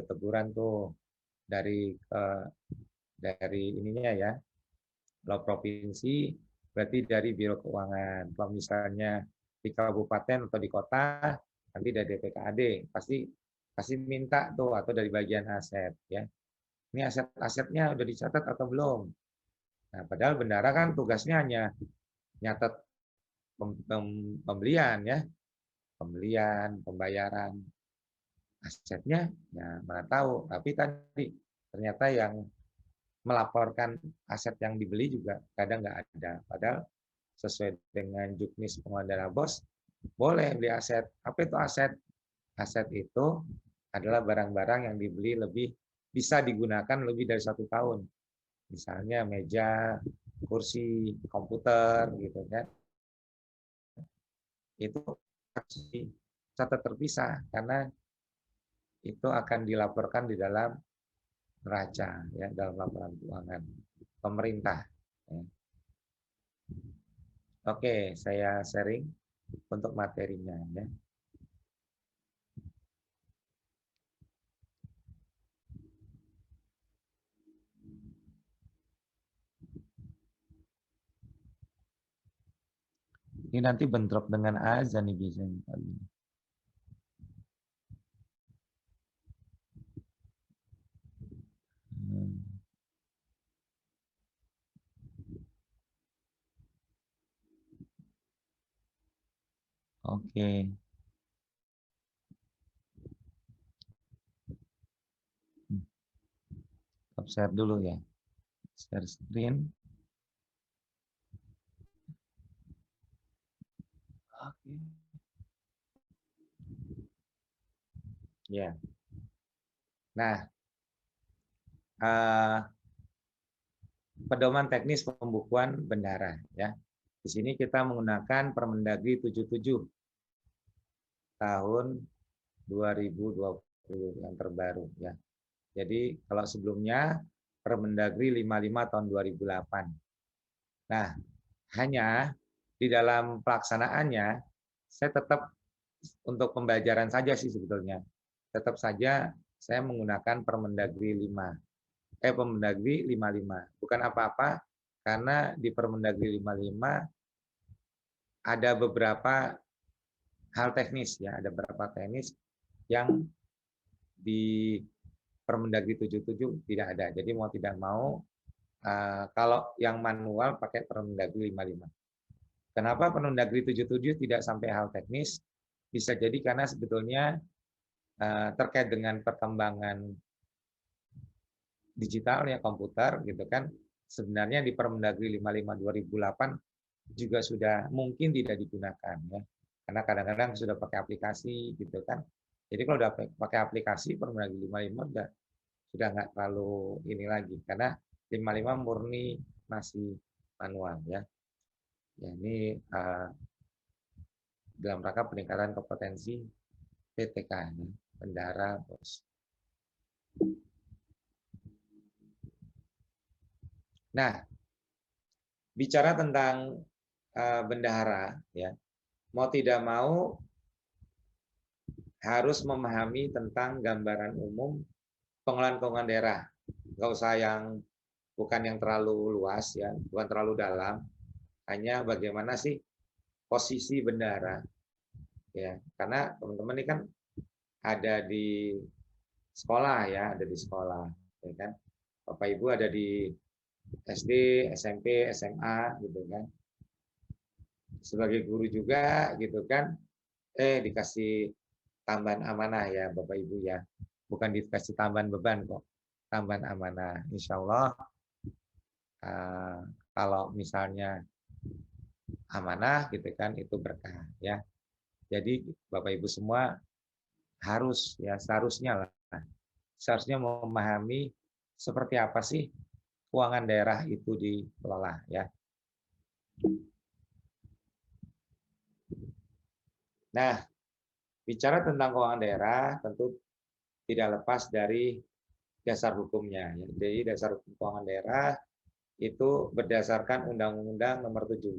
teguran tuh dari ininya ya. Kalau provinsi berarti dari Biro Keuangan. Kalau misalnya di kabupaten atau di kota nanti dari DPKAD pasti minta tuh, atau dari bagian aset ya. Ini aset-asetnya udah dicatat atau belum? Nah, padahal bendahara kan tugasnya hanya nyatet pembelian ya, pembelian, pembayaran. Asetnya ya mana tahu, tapi tadi ternyata yang melaporkan aset yang dibeli juga kadang nggak ada. Padahal sesuai dengan juknis pengelolaan dana BOS boleh beli aset. Apa itu aset? Aset itu adalah barang-barang yang dibeli bisa digunakan lebih dari 1 tahun. Misalnya meja, kursi, komputer, gitu kan. Itu harus dicatat terpisah karena itu akan dilaporkan di dalam neraca ya, dalam laporan keuangan pemerintah. Ya. Oke, saya sharing untuk materinya ya. Ini nanti bentrok dengan azan nih biasanya. Oke. Share dulu ya. Share screen. Oke. Ya. Nah, pedoman teknis pembukuan bendahara ya. Di sini kita menggunakan Permendagri 77 tahun 2020 yang terbaru ya. Jadi kalau sebelumnya Permendagri 55 tahun 2008. Nah, hanya di dalam pelaksanaannya saya tetap untuk pembelajaran saja sih sebetulnya. Tetap saja saya menggunakan Permendagri 5. Permendagri 55. Bukan apa-apa karena di Permendagri 55 ada beberapa hal teknis ya, ada beberapa teknis yang di Permendagri 77 tidak ada. Jadi mau tidak mau kalau yang manual pakai Permendagri 55. Kenapa Permendagri 77 tidak sampai hal teknis? Bisa jadi karena sebetulnya terkait dengan perkembangan digital ya, komputer gitu kan. Sebenarnya di Permendagri 55 2008 juga sudah mungkin tidak digunakan ya. Karena kadang-kadang sudah pakai aplikasi gitu kan. Jadi kalau udah pakai aplikasi Permendagri 55 sudah nggak terlalu ini lagi karena 55 murni masih manual ya. Ya ini dalam rangka peningkatan kompetensi PTK ya, bendahara BOS. Nah, bicara tentang bendahara ya, mau tidak mau harus memahami tentang gambaran umum pengelolaan keuangan daerah. Nggak usah bukan yang terlalu luas ya, bukan terlalu dalam. Hanya bagaimana sih posisi bendahara ya, karena teman-teman ini kan ada di sekolah ya, ada di sekolah ya kan. Bapak Ibu ada di SD, SMP, SMA gitu kan. Sebagai guru juga gitu kan. Dikasih tambahan amanah ya Bapak Ibu ya. Bukan dikasih tambahan beban kok. Tambahan amanah. Insya Allah kalau misalnya amanah gitu kan itu berkah ya. Jadi Bapak Ibu semua harus ya seharusnya memahami seperti apa sih keuangan daerah itu dikelola ya. Nah, bicara tentang keuangan daerah tentu tidak lepas dari dasar hukumnya. Jadi dasar hukum keuangan daerah itu berdasarkan Undang-Undang Nomor 17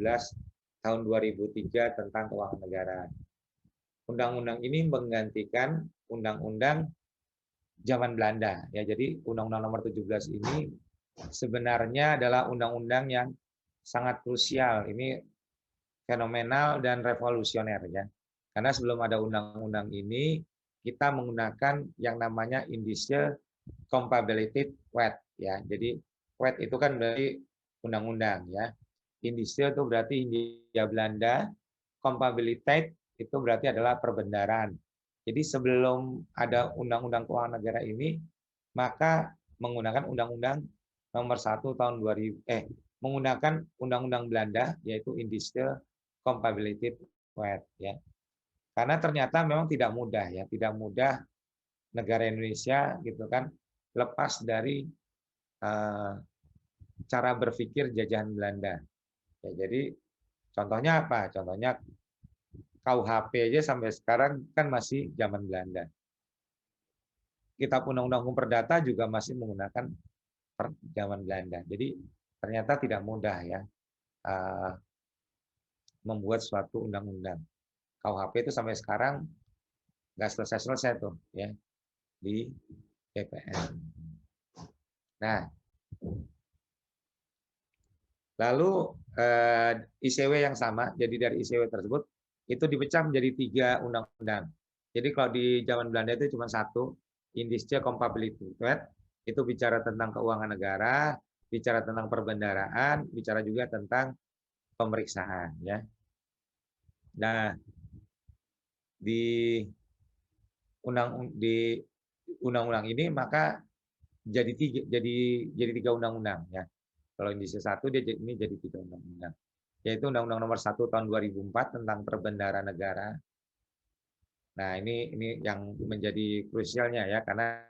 Tahun 2003 tentang Keuangan Negara. Undang-undang ini menggantikan Undang-Undang zaman Belanda ya. Jadi Undang-Undang Nomor 17 ini sebenarnya adalah undang-undang yang sangat krusial. Ini fenomenal dan revolusioner ya. Karena sebelum ada undang-undang ini kita menggunakan yang namanya Indicial Compatibility Wet ya. Jadi wet itu kan berarti undang-undang ya. Indicial itu berarti Hindia Belanda, compatibility itu berarti adalah perbendaharaan. Jadi sebelum ada Undang-Undang Keuangan Negara ini, maka menggunakan Undang-Undang Nomor 1 tahun 2000 menggunakan Undang-Undang Belanda yaitu Indicial Compatibility Wet ya. Karena ternyata memang tidak mudah ya, tidak mudah negara Indonesia gitu kan lepas dari cara berpikir jajahan Belanda. Ya, jadi contohnya apa? Contohnya KUHP aja sampai sekarang kan masih zaman Belanda. Kitab Undang-Undang Hukum Perdata juga masih menggunakan zaman Belanda. Jadi ternyata tidak mudah ya membuat suatu undang-undang. KUHP itu sampai sekarang nggak selesai-selesai tuh ya di DPR. Nah, lalu ICW yang sama, jadi dari ICW tersebut itu dipecah menjadi 3 undang-undang. Jadi kalau di zaman Belanda itu cuma satu, Indicial Compatibility Wet, itu bicara tentang keuangan negara, bicara tentang perbendaharaan, bicara juga tentang pemeriksaan ya. Nah, di undang-undang ini maka jadi 3 undang-undang ya. Kalau Indicial 1 ini jadi 3 undang-undang. Yaitu Undang-Undang Nomor 1 tahun 2004 tentang perbendaharaan negara. Nah, ini yang menjadi krusialnya ya, karena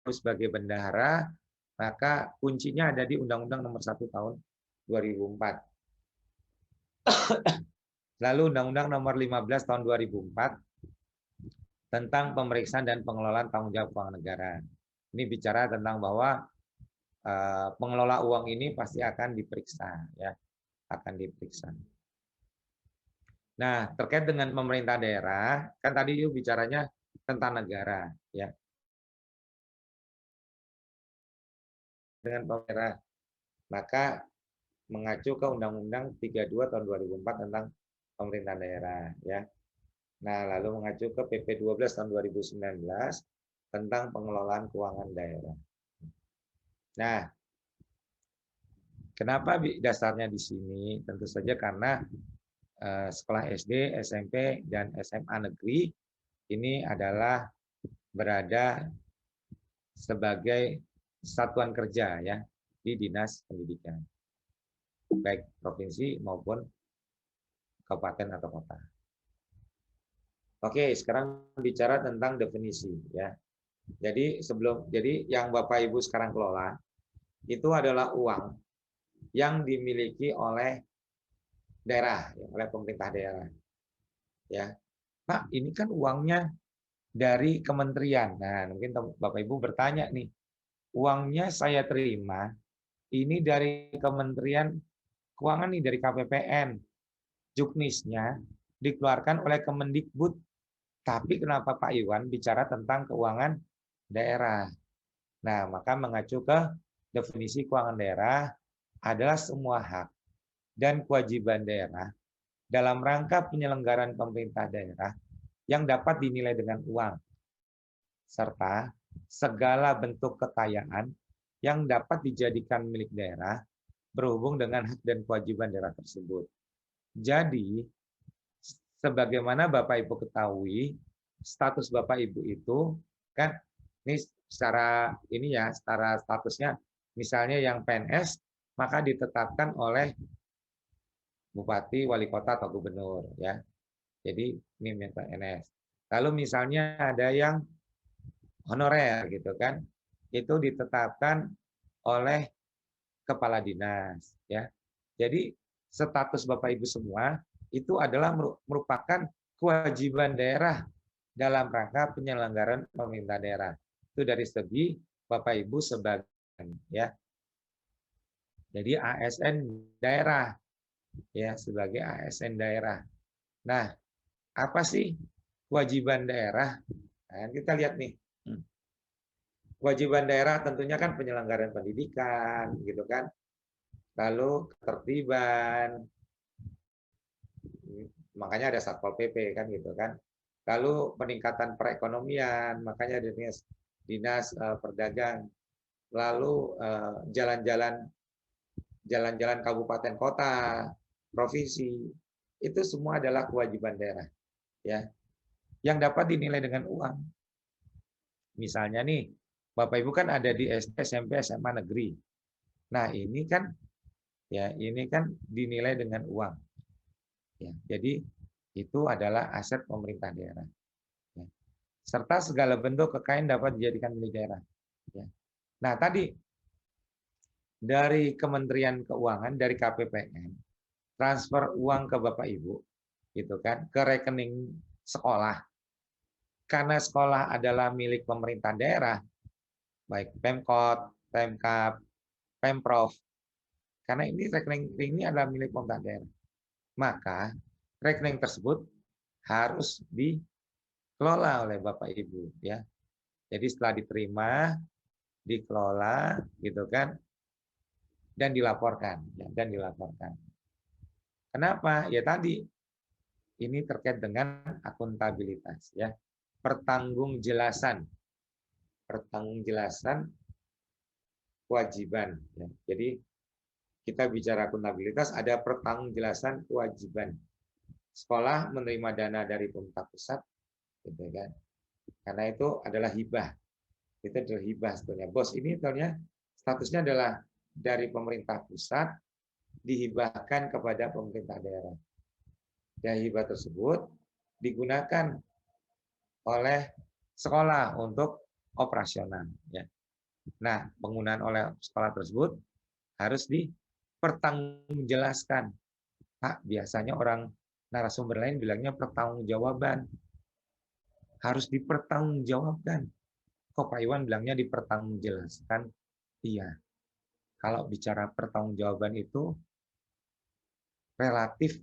sebagai bendahara maka kuncinya ada di Undang-Undang Nomor 1 tahun 2004. Lalu Undang-Undang Nomor 15 tahun 2004 tentang pemeriksaan dan pengelolaan tanggung jawab keuangan negara. Ini bicara tentang bahwa pengelola uang ini pasti akan diperiksa ya, akan diperiksa. Nah, terkait dengan pemerintah daerah, kan tadi yuk bicaranya tentang negara ya. Dengan pemerintah, maka mengacu ke Undang-Undang 32 tahun 2004 tentang pemerintah daerah ya. Nah, lalu mengacu ke PP 12 tahun 2019 tentang pengelolaan keuangan daerah. Nah, kenapa dasarnya di sini? Tentu saja karena sekolah SD, SMP, dan SMA negeri ini adalah berada sebagai satuan kerja ya di Dinas Pendidikan, baik provinsi maupun kabupaten atau kota. Oke, sekarang bicara tentang definisi ya. Jadi yang Bapak Ibu sekarang kelola itu adalah uang yang dimiliki oleh daerah, ya, oleh pemerintah daerah. Ya, Pak, ini kan uangnya dari kementerian. Nah, mungkin Bapak Ibu bertanya nih, uangnya saya terima ini dari Kementerian Keuangan nih, dari KPPN. Juknisnya dikeluarkan oleh Kemendikbud. Tapi kenapa Pak Iwan bicara tentang keuangan daerah? Nah, maka mengacu ke definisi keuangan daerah adalah semua hak dan kewajiban daerah dalam rangka penyelenggaraan pemerintah daerah yang dapat dinilai dengan uang, serta segala bentuk kekayaan yang dapat dijadikan milik daerah berhubung dengan hak dan kewajiban daerah tersebut. Jadi, sebagaimana Bapak Ibu ketahui, status Bapak Ibu itu kan ini secara statusnya misalnya yang PNS maka ditetapkan oleh bupati, wali kota atau gubernur ya. Jadi ini PNS. Lalu misalnya ada yang honorer gitu kan, itu ditetapkan oleh kepala dinas ya. Jadi status Bapak Ibu semua itu adalah merupakan kewajiban daerah dalam rangka penyelenggaraan pemerintah daerah. Itu dari segi Bapak Ibu sebagai ya. Jadi ASN daerah ya, sebagai ASN daerah. Nah, apa sih kewajiban daerah? Nah, kita lihat nih. Kewajiban daerah tentunya kan penyelenggaraan pendidikan, gitu kan. Lalu ketertiban, makanya ada Satpol PP kan gitu kan. Lalu peningkatan perekonomian, makanya ada dinas perdagang. Lalu jalan-jalan kabupaten kota, provinsi, itu semua adalah kewajiban daerah, ya, yang dapat dinilai dengan uang. Misalnya nih, Bapak Ibu kan ada di SD, SMP, SMA negeri. Nah, ini kan dinilai dengan uang. Ya, jadi itu adalah aset pemerintah daerah. Ya. Serta segala bentuk kekayaan dapat dijadikan milik daerah. Ya. Nah, tadi dari Kementerian Keuangan, dari KPPN, transfer uang ke Bapak Ibu, gitu kan, ke rekening sekolah. Karena sekolah adalah milik pemerintah daerah, baik Pemkot, Pemkab, Pemprov. Karena ini rekening ini adalah milik pemerintah daerah. Maka rekening tersebut harus dikelola oleh Bapak Ibu, ya. Jadi setelah diterima, dikelola, gitu kan, dan dilaporkan, ya, dan dilaporkan. Kenapa? Ya tadi ini terkait dengan akuntabilitas, ya, pertanggungjelasan kewajiban. Ya. Jadi kita bicara akuntabilitas, ada pertanggungjelasan kewajiban. Sekolah menerima dana dari pemerintah pusat, gitu kan? Karena itu adalah hibah. Itu adalah hibah sebetulnya. Bos ini sebetulnya statusnya adalah dari pemerintah pusat dihibahkan kepada pemerintah daerah. Dan hibah tersebut digunakan oleh sekolah untuk operasional. Ya. Nah, penggunaan oleh sekolah tersebut harus dipertanggungjawabkan. Pak, biasanya orang narasumber lain bilangnya pertanggungjawaban. Harus dipertanggungjawabkan. Kok Pak Iwan bilangnya dipertanggungjawabkan? Iya. Kalau bicara pertanggungjawaban itu relatif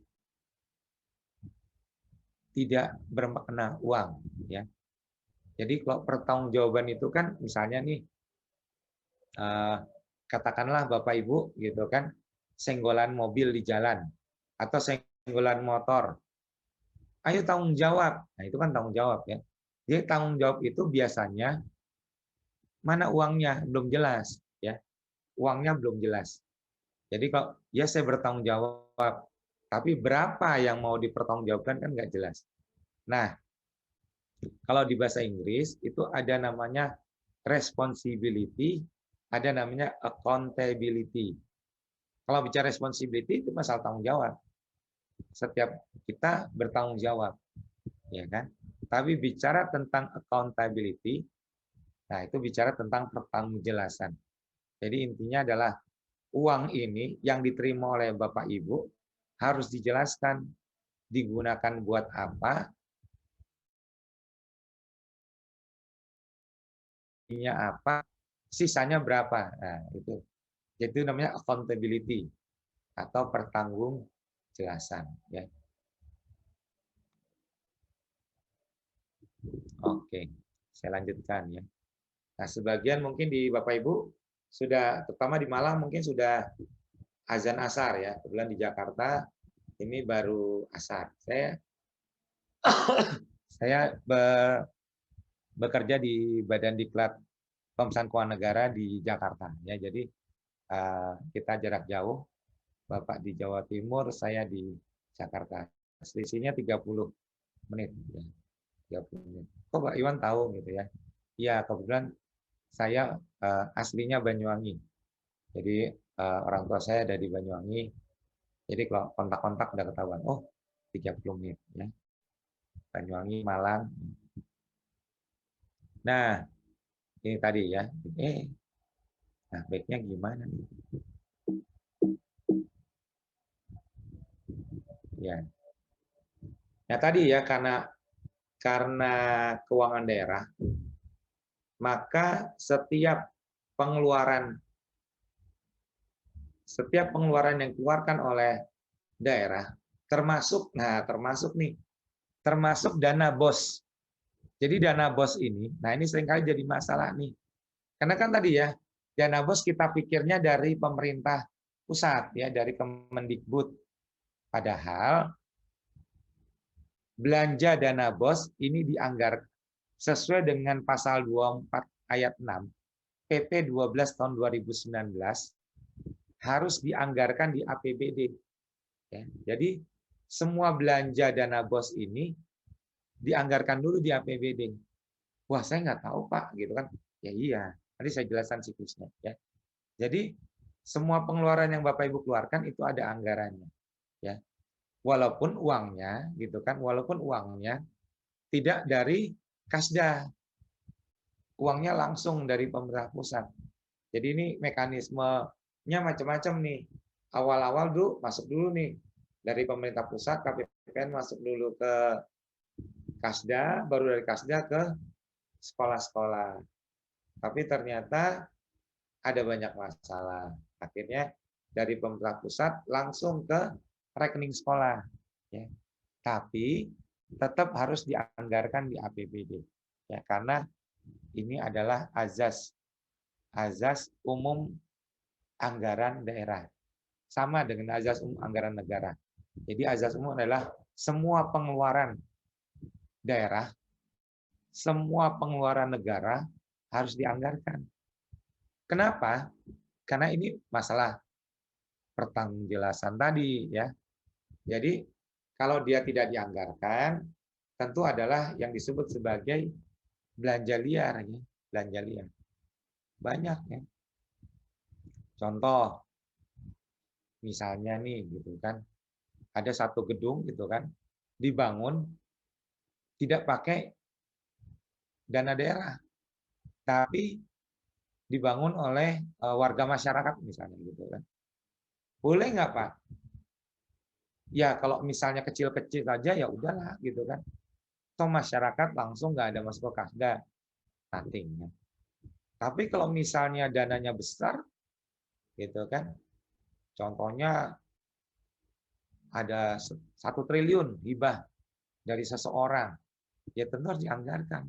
tidak bermakna uang, ya. Jadi kalau pertanggungjawaban itu kan misalnya nih katakanlah Bapak Ibu gitu kan senggolan mobil di jalan atau senggolan motor. Ayo tanggung jawab. Nah, itu kan tanggung jawab, ya. Jadi tanggung jawab itu biasanya mana uangnya belum jelas, ya. Uangnya belum jelas. Jadi kalau ya saya bertanggung jawab, tapi berapa yang mau dipertanggungjawabkan kan nggak jelas. Nah, kalau di bahasa Inggris itu ada namanya responsibility, ada namanya accountability. Kalau bicara responsibility itu masalah tanggung jawab. Setiap kita bertanggung jawab, ya kan? Tapi bicara tentang accountability, nah itu bicara tentang pertanggungjelasan. Jadi intinya adalah uang ini yang diterima oleh Bapak Ibu harus dijelaskan digunakan buat apa, apa, sisanya berapa. Nah, itu. Jadi itu namanya accountability atau pertanggungjelasan, ya. Oke, saya lanjutkan, ya. Nah, sebagian mungkin di Bapak Ibu sudah, terutama di Malang mungkin sudah azan asar, ya. Kebetulan di Jakarta ini baru asar. Saya bekerja di Badan Diklat Pemerintahan Keuangan Negara di Jakarta, ya. Jadi kita jarak jauh, Bapak di Jawa Timur, saya di Jakarta. Selisihnya 30 menit, ya. 30 menit. Kok Pak Iwan tahu gitu, ya? Iya, kebetulan saya aslinya Banyuwangi. Jadi orang tua saya ada di Banyuwangi. Jadi kalau kontak-kontak udah ketahuan. Oh, 30 menit, ya. Banyuwangi, Malang. Nah, ini tadi, ya. Nah, baiknya gimana nih? Ya. Nah, tadi ya karena keuangan daerah, maka setiap pengeluaran yang dikeluarkan oleh daerah termasuk dana BOS. Jadi dana BOS ini, nah ini seringkali jadi masalah nih. Karena kan tadi ya, dana BOS kita pikirnya dari pemerintah pusat ya, dari Kemendikbud. Padahal belanja dana BOS ini dianggarkan sesuai dengan pasal 24 ayat 6 PP 12 tahun 2019 harus dianggarkan di APBD. Ya, jadi semua belanja dana BOS ini dianggarkan dulu di APBD. Wah, saya nggak tahu Pak, gitu kan? Ya iya, nanti saya jelaskan siklusnya. Ya, jadi semua pengeluaran yang Bapak Ibu keluarkan itu ada anggarannya. Ya, walaupun uangnya, gitu kan? Walaupun uangnya tidak dari Kasda, uangnya langsung dari pemerintah pusat. Jadi ini mekanismenya macam-macam nih. Awal-awal dulu masuk dulu nih dari pemerintah pusat, KPPN masuk dulu ke Kasda, baru dari Kasda ke sekolah-sekolah. Tapi ternyata ada banyak masalah. Akhirnya dari pemerintah pusat langsung ke rekening sekolah. Ya. Tapi tetap harus dianggarkan di APBD. Ya, karena ini adalah azas umum anggaran daerah. Sama dengan azas umum anggaran negara. Jadi azas umum adalah semua pengeluaran daerah, semua pengeluaran negara harus dianggarkan. Kenapa? Karena ini masalah pertanggungjawaban tadi ya. Jadi kalau dia tidak dianggarkan, tentu adalah yang disebut sebagai belanja liar ya, belanja liar. Banyak ya. Contoh misalnya nih gitu kan, ada satu gedung gitu kan dibangun tidak pakai dana daerah, tapi dibangun oleh warga masyarakat misalnya gitu kan. Boleh nggak Pak? Ya kalau misalnya kecil-kecil saja ya udahlah gitu kan. Toh masyarakat langsung nggak ada masuk ke Kasda, nothing. Tapi kalau misalnya dananya besar, gitu kan. Contohnya ada 1 triliun hibah dari seseorang, ya tentu harus dianggarkan.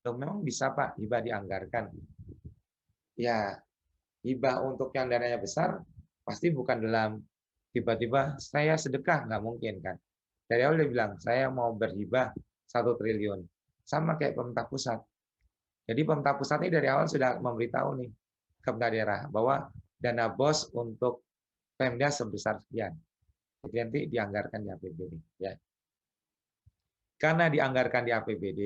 Loh, memang bisa Pak hibah dianggarkan? Ya hibah untuk yang dananya besar pasti bukan dalam tiba-tiba saya sedekah, nggak mungkin kan. Dari awal dia bilang saya mau berhibah 1 triliun, sama kayak pemerintah pusat. Jadi pemerintah pusat ini dari awal sudah memberitahu nih ke pemerintah daerah bahwa dana BOS untuk Pemda sebesar sekian. Jadi nanti dianggarkan di APBD. Ya. Karena dianggarkan di APBD,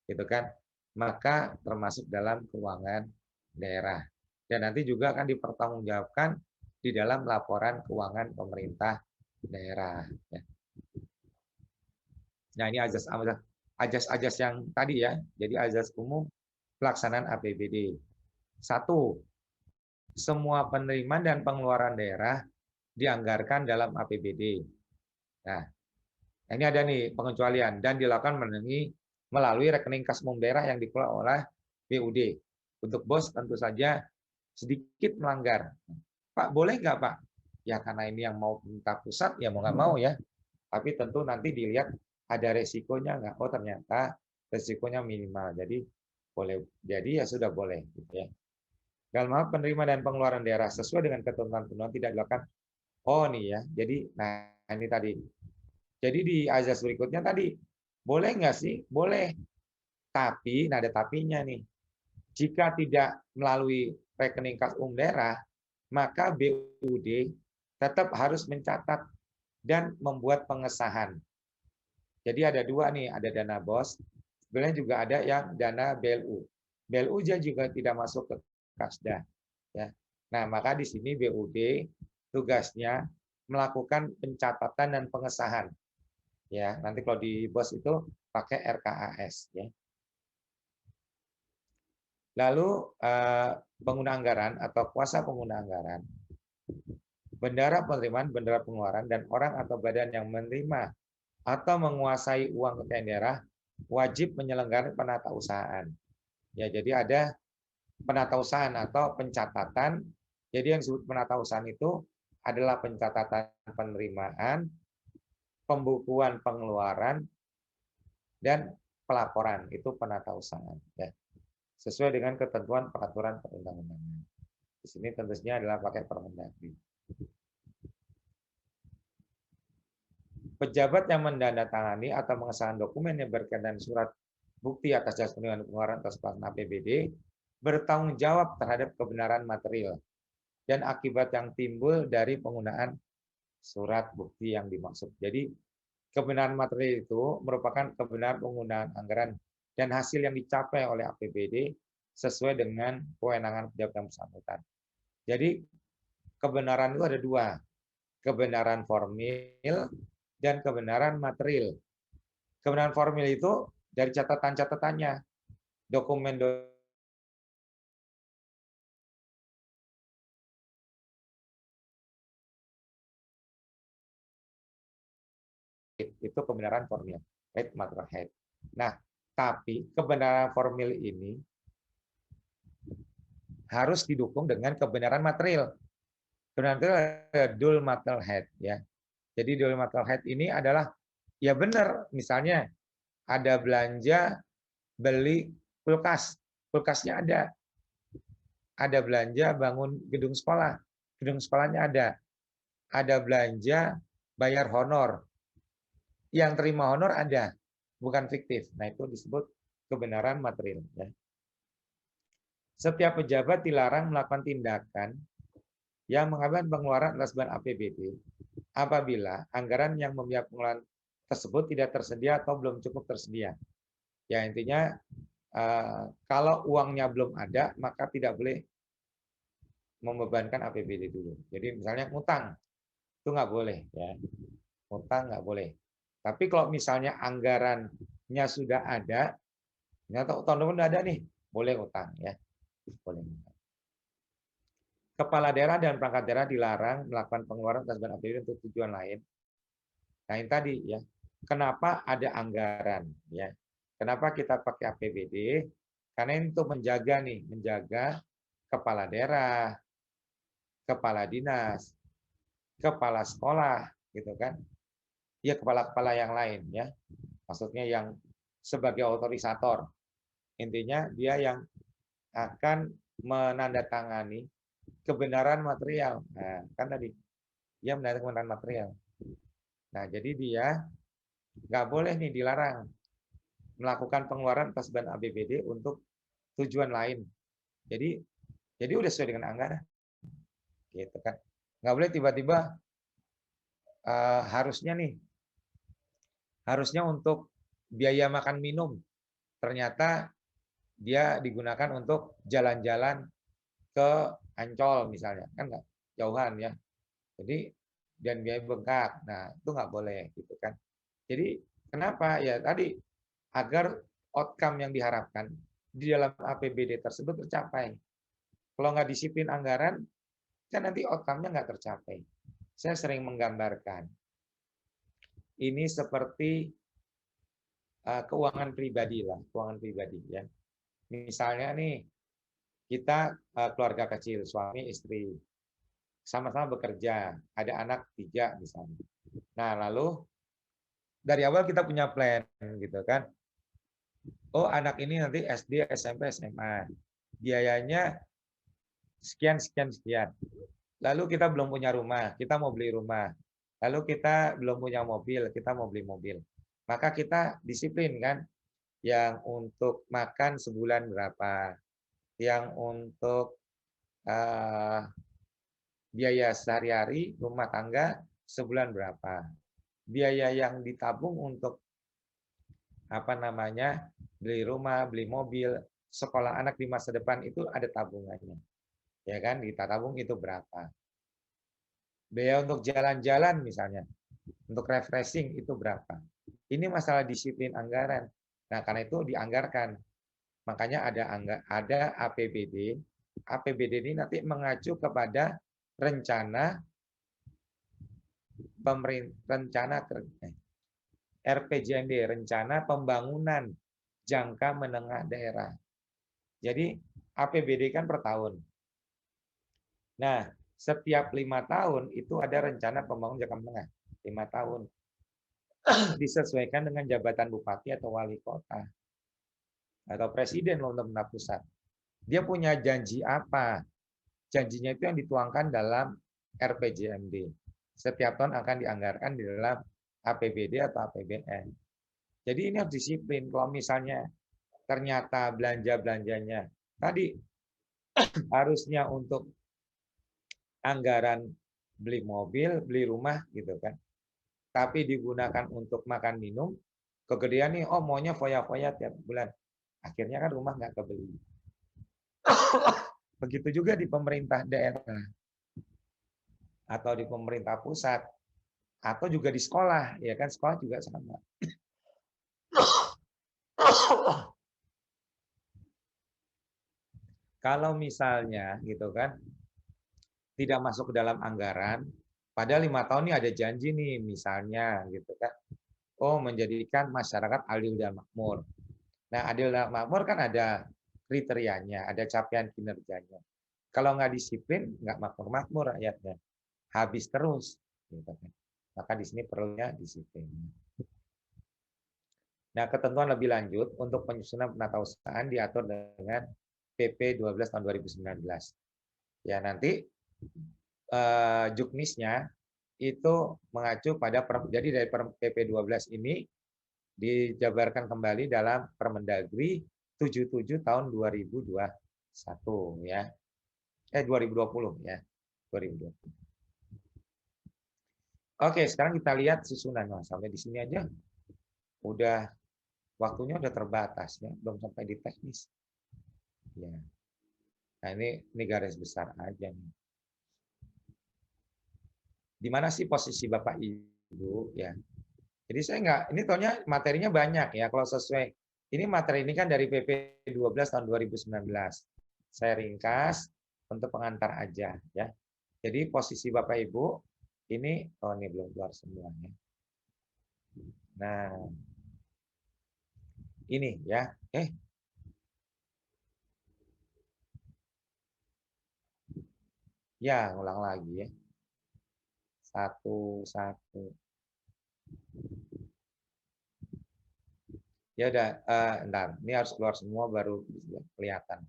gitu kan, maka termasuk dalam keuangan daerah. Dan nanti juga akan dipertanggungjawabkan di dalam laporan keuangan pemerintah daerah. Ya. Nah ini azas yang tadi ya. Jadi azas umum pelaksanaan APBD. 1. Semua penerimaan dan pengeluaran daerah dianggarkan dalam APBD. Nah, ini ada nih pengecualian dan dilakukan melalui rekening kas umum daerah yang dikelola oleh BUD. Untuk BOS tentu saja sedikit melanggar. Pak, boleh nggak Pak? Ya karena ini yang mau pemerintah pusat, ya mau nggak mau ya. Tapi tentu nanti dilihat ada resikonya nggak. Oh ternyata resikonya minimal. Jadi boleh. Jadi ya sudah boleh. Gitu ya. Dalam hal penerima dan pengeluaran daerah sesuai dengan ketentuan undang tidak dilakukan. Oh nih ya. Jadi nah ini tadi. Jadi di azas berikutnya tadi boleh nggak sih? Boleh. Tapi, nah ada tapinya nih. Jika tidak melalui rekening kas umum daerah, maka BUD tetap harus mencatat dan membuat pengesahan. Jadi ada dua nih, ada dana BOS, sebenarnya juga ada yang dana BLU. BLU juga tidak masuk ke Kasda. Ya. Nah, maka di sini BUD tugasnya melakukan pencatatan dan pengesahan. Ya, nanti kalau di BOS itu pakai RKAS. Ya. Lalu pengguna anggaran atau kuasa pengguna anggaran, bendara penerimaan, bendara pengeluaran, dan orang atau badan yang menerima atau menguasai uang kekayaan daerah wajib menyelenggarakan penatausahaan. Ya, jadi ada penatausahaan atau pencatatan. Jadi yang disebut penatausahaan itu adalah pencatatan penerimaan, pembukuan pengeluaran, dan pelaporan. Itu penatausahaan. Ya. sesuai dengan ketentuan peraturan perundang-undangan. Di sini tentunya adalah pakai Permendagri. Pejabat yang mendandatangani atau mengesahkan dokumen yang berkaitan surat bukti atas dasar pengeluaran atas pelaksanaan APBD bertanggung jawab terhadap kebenaran material dan akibat yang timbul dari penggunaan surat bukti yang dimaksud. Jadi kebenaran material itu merupakan kebenaran penggunaan anggaran dan hasil yang dicapai oleh APBD sesuai dengan kewenangan pejabat yang bersangkutan. Jadi kebenaran itu ada dua, kebenaran formil dan kebenaran material. Kebenaran formil itu dari catatan-catatannya, dokumen itu kebenaran formil, head material head. Nah, tapi kebenaran formil ini harus didukung dengan kebenaran material. Kebenaran material adalah dual material head, ya. Jadi dual material head ini adalah ya benar, misalnya ada belanja beli kulkas, kulkasnya ada belanja bangun gedung sekolahnya ada belanja bayar honor, yang terima honor ada, bukan fiktif. Nah itu disebut kebenaran material. Ya. Setiap pejabat dilarang melakukan tindakan yang menghambat pengeluaran atas bahan APBD apabila anggaran yang membiayai pengeluaran tersebut tidak tersedia atau belum cukup tersedia. Ya intinya kalau uangnya belum ada maka tidak boleh membebankan APBD dulu. Jadi misalnya ngutang itu nggak boleh, ya. Ngutang nggak boleh. Tapi kalau misalnya anggarannya sudah ada, ternyata tahun depan udah ada nih, boleh utang, ya. Boleh. Kepala daerah dan perangkat daerah dilarang melakukan pengeluaran atas bahan APBD untuk tujuan lain. Nah ini tadi ya, kenapa ada anggaran, ya? Kenapa kita pakai APBD? Karena untuk menjaga kepala daerah, kepala dinas, kepala sekolah, gitu kan? Ya kepala-kepala yang lain, ya. Maksudnya yang sebagai otorisator. Intinya dia yang akan menandatangani kebenaran material. Nah, kan tadi dia menandatangani kebenaran material. Nah, jadi dia nggak boleh nih dilarang melakukan pengeluaran atas bahan APBD untuk tujuan lain. Jadi udah sesuai dengan anggaran, gitu kan? Nggak boleh tiba-tiba harusnya untuk biaya makan minum, ternyata dia digunakan untuk jalan-jalan ke Ancol misalnya, kan nggak jauhan ya. Jadi dan biaya bengkak, nah itu nggak boleh gitu kan. Jadi kenapa ya tadi agar outcome yang diharapkan di dalam APBD tersebut tercapai. Kalau nggak disiplin anggaran, kan nanti outcome-nya nggak tercapai. Saya sering menggambarkan ini seperti keuangan pribadi lah, keuangan pribadi ya. Misalnya nih kita keluarga kecil, suami istri, sama-sama bekerja, ada anak 3 misalnya. Nah lalu dari awal kita punya plan gitu kan. Oh anak ini nanti SD, SMP, SMA, biayanya sekian sekian sekian. Lalu kita belum punya rumah, kita mau beli rumah. Lalu kita belum punya mobil, kita mau beli mobil. Maka kita disiplin kan, yang untuk makan sebulan berapa, yang untuk biaya sehari-hari rumah tangga sebulan berapa, biaya yang ditabung untuk beli rumah, beli mobil, sekolah anak di masa depan itu ada tabungannya, ya kan? Kita tabung itu berapa, biaya untuk jalan-jalan misalnya, untuk refreshing itu berapa. Ini masalah disiplin anggaran. Nah karena itu dianggarkan, makanya ada APBD. APBD ini nanti mengacu kepada rencana RPJMD, rencana pembangunan jangka menengah daerah. Jadi APBD kan per tahun. Nah, setiap 5 tahun itu ada rencana pembangunan jangka menengah, 5 tahun. Disesuaikan dengan jabatan bupati atau wali kota. atau presiden loh pemerintah pusat. Dia punya janji apa? Janjinya itu yang dituangkan dalam RPJMD. Setiap tahun akan dianggarkan di dalam APBD atau APBN. Jadi ini harus disiplin. Kalau misalnya ternyata belanja-belanjanya tadi harusnya untuk anggaran beli mobil, beli rumah gitu kan. Tapi digunakan untuk makan minum, kegedean nih, oh maunya foya-foya tiap bulan. Akhirnya kan rumah nggak kebeli. Begitu juga di pemerintah daerah atau di pemerintah pusat atau juga di sekolah, ya kan sekolah juga sama. Kalau misalnya gitu kan tidak masuk ke dalam anggaran, padahal 5 tahun ini ada janji nih misalnya gitu kan, oh menjadikan masyarakat adil dan makmur. Nah adil dan makmur kan ada kriterianya, ada capaian kinerjanya. Kalau nggak disiplin, nggak makmur-makmur rakyatnya, habis terus. Gitu kan. Maka di sini perlunya disiplin. Nah, ketentuan lebih lanjut untuk penyusunan penatausahaan diatur dengan PP 12 tahun 2019. Ya, nanti juknisnya itu mengacu pada jadi dari PP 12 ini dijabarkan kembali dalam Permendagri 77 tahun 2021 ya. 2020 ya. 2020. Oke, sekarang kita lihat susunan. Nah, sampai di sini aja udah waktunya udah terbatas ya, belum sampai di teknis. Ya. Nah, ini garis besar aja nih. Di mana sih posisi Bapak Ibu ya? Jadi saya nggak, ini tahunnya materinya banyak ya. Kalau sesuai, ini materi ini kan dari PP 12 tahun 2019. Saya ringkas untuk pengantar aja ya. Jadi posisi Bapak Ibu ini, oh ini belum keluar semuanya. Nah, ini ya. Ya, ulang lagi ya. Satu. Ya udah, entar. Ini harus keluar semua baru kelihatan.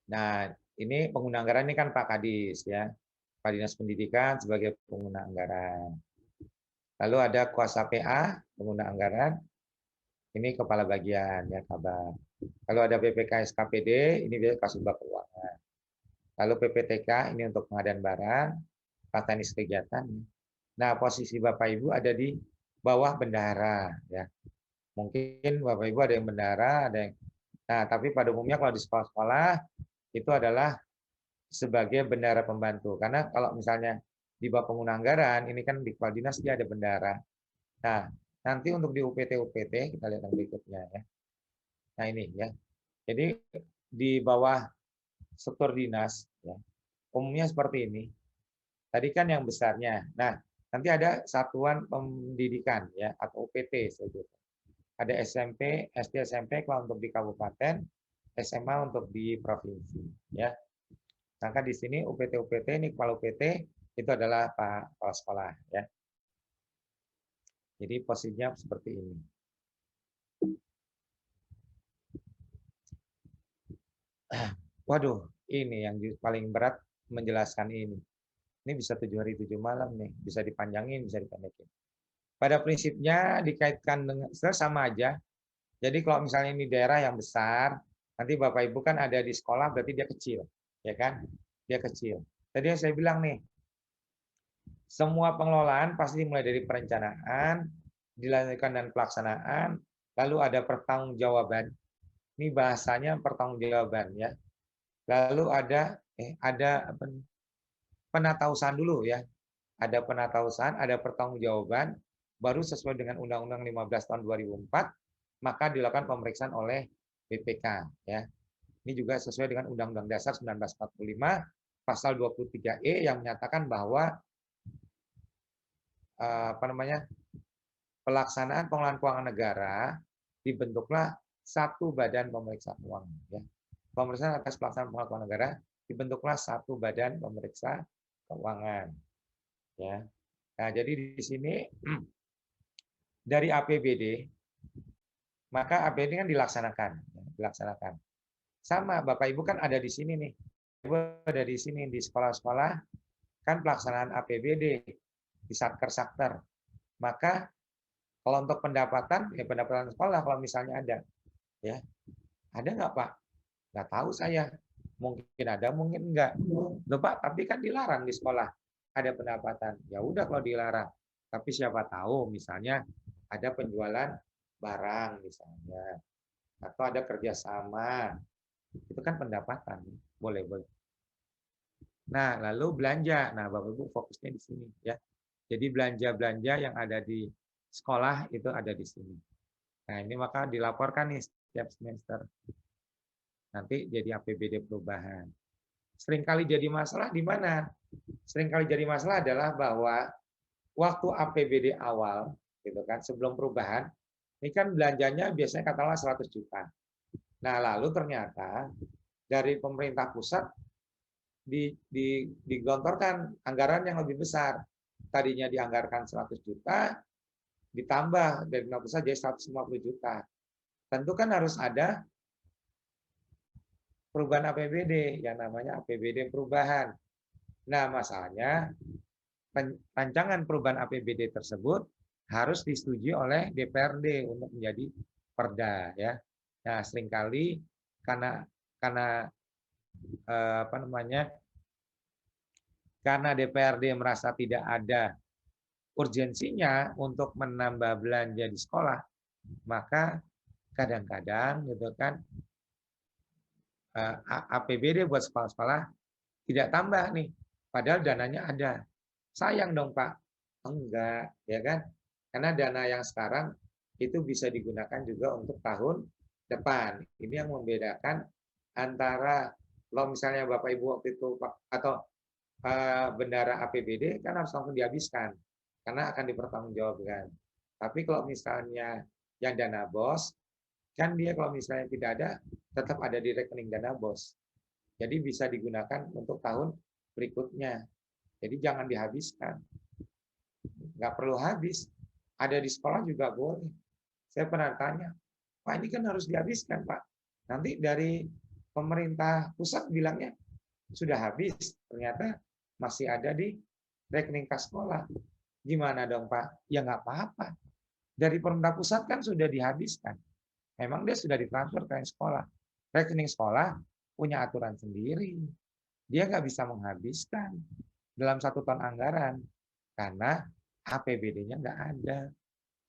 Nah, ini pengguna anggaran ini kan Pak Kadis ya. Pak Dinas Pendidikan sebagai pengguna anggaran. Lalu ada kuasa PA, pengguna anggaran. Ini kepala bagian ya kabar. Lalu ada PPK SKPD, ini dia Kasubag Keuangan. Lalu PPTK ini untuk pengadaan barang, Pak Teknis Kegiatan. Nah, posisi Bapak Ibu ada di bawah bendahara ya. Mungkin Bapak Ibu ada yang bendahara, ada yang nah, tapi pada umumnya kalau di sekolah-sekolah itu adalah sebagai bendahara pembantu. Karena kalau misalnya di bawah pengguna anggaran, ini kan di kepala dinas dia ada bendahara. Nah, nanti untuk di UPT kita lihat yang berikutnya ya. Nah ini ya. Jadi di bawah struktur dinas ya, umumnya seperti ini. Tadi kan yang besarnya. Nah, nanti ada satuan pendidikan ya atau UPT saja. Ada SMP, SD, SMP kalau untuk di kabupaten, SMA untuk di provinsi ya. Maka di sini UPT ini kepala UPT itu adalah Pak Kepala Sekolah ya. Jadi posisinya seperti ini. Waduh, ini yang paling berat menjelaskan ini. Ini bisa 7 hari 7 malam nih, bisa dipanjangin, bisa dipendekin. Pada prinsipnya dikaitkan dengan sama aja. Jadi kalau misalnya ini daerah yang besar, nanti Bapak Ibu kan ada di sekolah berarti dia kecil, ya kan? Dia kecil. Tadi yang saya bilang nih, semua pengelolaan pasti mulai dari perencanaan, dilanjutkan dan pelaksanaan, lalu ada pertanggungjawaban. Ini bahasanya pertanggungjawaban ya. Lalu ada penatausahaan dulu ya. Ada penatausahaan, ada pertanggungjawaban, baru sesuai dengan Undang-Undang 15 tahun 2004, maka dilakukan pemeriksaan oleh BPK ya. Ini juga sesuai dengan Undang-Undang Dasar 1945 pasal 23E yang menyatakan bahwa pelaksanaan pengelolaan keuangan negara dibentuklah satu badan pemeriksa keuangan ya. Pemeriksaan atas pelaksanaan pengelolaan keuangan negara dibentuklah satu badan pemeriksa keuangan ya. Nah, jadi di sini dari APBD, maka APBD kan dilaksanakan. Sama Bapak Ibu kan ada di sini nih. Ibu ada di sini di sekolah-sekolah kan pelaksanaan APBD di satker-satker. Maka kalau untuk pendapatan, ya pendapatan sekolah kalau misalnya ada, ya ada nggak Pak? Nggak tahu saya. Mungkin ada, mungkin enggak. Loh Pak, tapi kan dilarang di sekolah ada pendapatan. Ya udah kalau dilarang. Tapi siapa tahu misalnya ada penjualan barang misalnya, atau ada kerjasama, itu kan pendapatan. Boleh, boleh. Nah, lalu belanja. Nah, Bapak Ibu fokusnya di sini ya. Jadi belanja-belanja yang ada di sekolah itu ada di sini. Nah, ini maka dilaporkan nih setiap semester. Nanti jadi APBD perubahan. Seringkali jadi masalah di mana? Seringkali jadi masalah adalah bahwa waktu APBD awal, gitu kan, sebelum perubahan, ini kan belanjanya biasanya katakanlah 100 juta. Nah, lalu ternyata dari pemerintah pusat digelontorkan anggaran yang lebih besar. Tadinya dianggarkan 100 juta, ditambah dari pemerintah pusat jadi 150 juta. Tentu kan harus ada perubahan APBD, yang namanya APBD perubahan. Nah, masalahnya rancangan perubahan APBD tersebut harus disetujui oleh DPRD untuk menjadi perda ya. Nah, seringkali karena apa namanya? Karena DPRD merasa tidak ada urgensinya untuk menambah belanja di sekolah, maka kadang-kadang gitu kan APBD buat sekolah-sekolah tidak tambah nih, padahal dananya ada. Sayang dong Pak. Enggak, ya kan? Karena dana yang sekarang itu bisa digunakan juga untuk tahun depan. Ini yang membedakan antara kalau misalnya Bapak Ibu waktu itu atau bendara APBD kan harus langsung dihabiskan karena akan dipertanggungjawabkan. Tapi kalau misalnya yang dana BOS, kan dia kalau misalnya tidak ada, tetap ada di rekening dana BOS. Jadi bisa digunakan untuk tahun berikutnya. Jadi jangan dihabiskan. Nggak perlu habis. Ada di sekolah juga boleh. Saya pernah tanya, Pak ini kan harus dihabiskan Pak. Nanti dari pemerintah pusat bilangnya sudah habis. Ternyata masih ada di rekening kas sekolah. Gimana dong Pak? Ya nggak apa-apa. Dari pemerintah pusat kan sudah dihabiskan. Memang dia sudah ditransfer ke sekolah. Rekening sekolah punya aturan sendiri. Dia nggak bisa menghabiskan dalam 1 tahun anggaran karena APBD-nya nggak ada.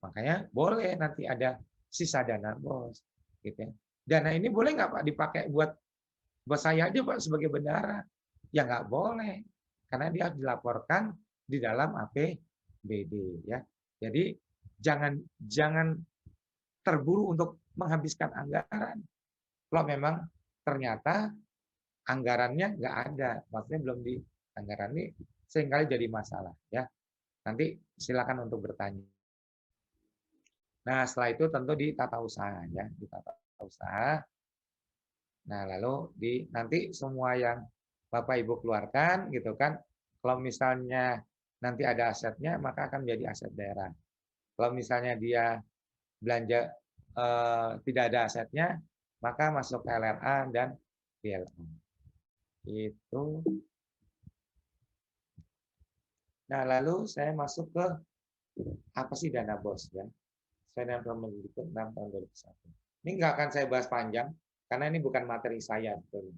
Makanya boleh nanti ada sisa dana BOS. Gitu ya. Dana ini boleh nggak Pak dipakai buat saya aja Pak sebagai bendahara? Ya nggak boleh. Karena dia harus dilaporkan di dalam APBD. Ya. Jadi jangan terburu untuk menghabiskan anggaran. Kalau memang ternyata anggarannya nggak ada, maksudnya belum di anggaran ini seringkali jadi masalah. Ya. Nanti silakan untuk bertanya. Nah, setelah itu tentu di tata usaha ya, di tata usaha. Nah, lalu nanti semua yang Bapak Ibu keluarkan gitu kan, kalau misalnya nanti ada asetnya maka akan menjadi aset daerah. Kalau misalnya dia belanja tidak ada asetnya, maka masuk ke LRA dan PLN. Itu. Nah, lalu saya masuk ke apa sih dana BOS ya? Saya dalam Mendikbud 6 tahun 2001. Ini nggak akan saya bahas panjang, karena ini bukan materi saya. Betul.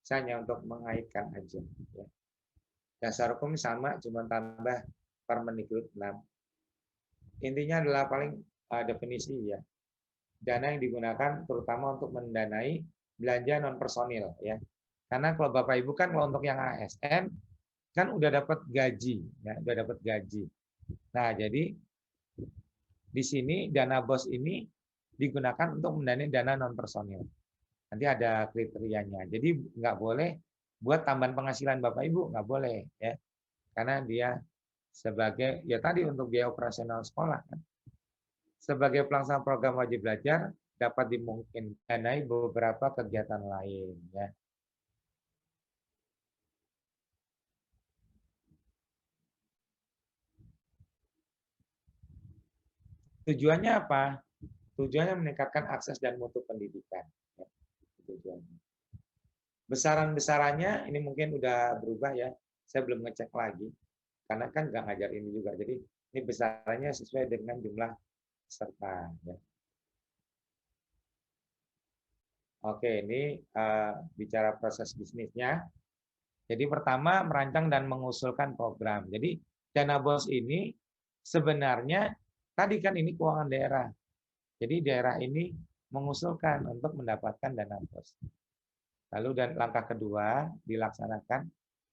Saya hanya untuk mengaitkan aja. Ya. Dasar hukum sama, cuma tambah Permendikbud 6. Intinya adalah paling definisi ya. Dana yang digunakan terutama untuk mendanai belanja non personil ya. Karena kalau Bapak Ibu kan kalau untuk yang ASN kan udah dapat gaji ya, udah dapat gaji. Nah, jadi di sini dana BOS ini digunakan untuk mendanai dana non personil. Nanti ada kriterianya. Jadi nggak boleh buat tambahan penghasilan Bapak Ibu, nggak boleh ya. Karena dia sebagai ya tadi untuk biaya operasional sekolah kan. Sebagai pelaksana program wajib belajar dapat dimungkinkan danai beberapa kegiatan lain ya. Tujuannya apa? Tujuannya meningkatkan akses dan mutu pendidikan. Ya, tujuannya. Besaran-besarannya ini mungkin udah berubah ya. Saya belum ngecek lagi karena kan nggak ngajar ini juga. Jadi ini besarannya sesuai dengan jumlah peserta. Ya. Oke, ini bicara proses bisnisnya. Jadi pertama merancang dan mengusulkan program. Jadi dana BOS ini sebenarnya tadi kan ini keuangan daerah. Jadi daerah ini mengusulkan untuk mendapatkan dana BOS. Lalu dan langkah kedua dilaksanakan.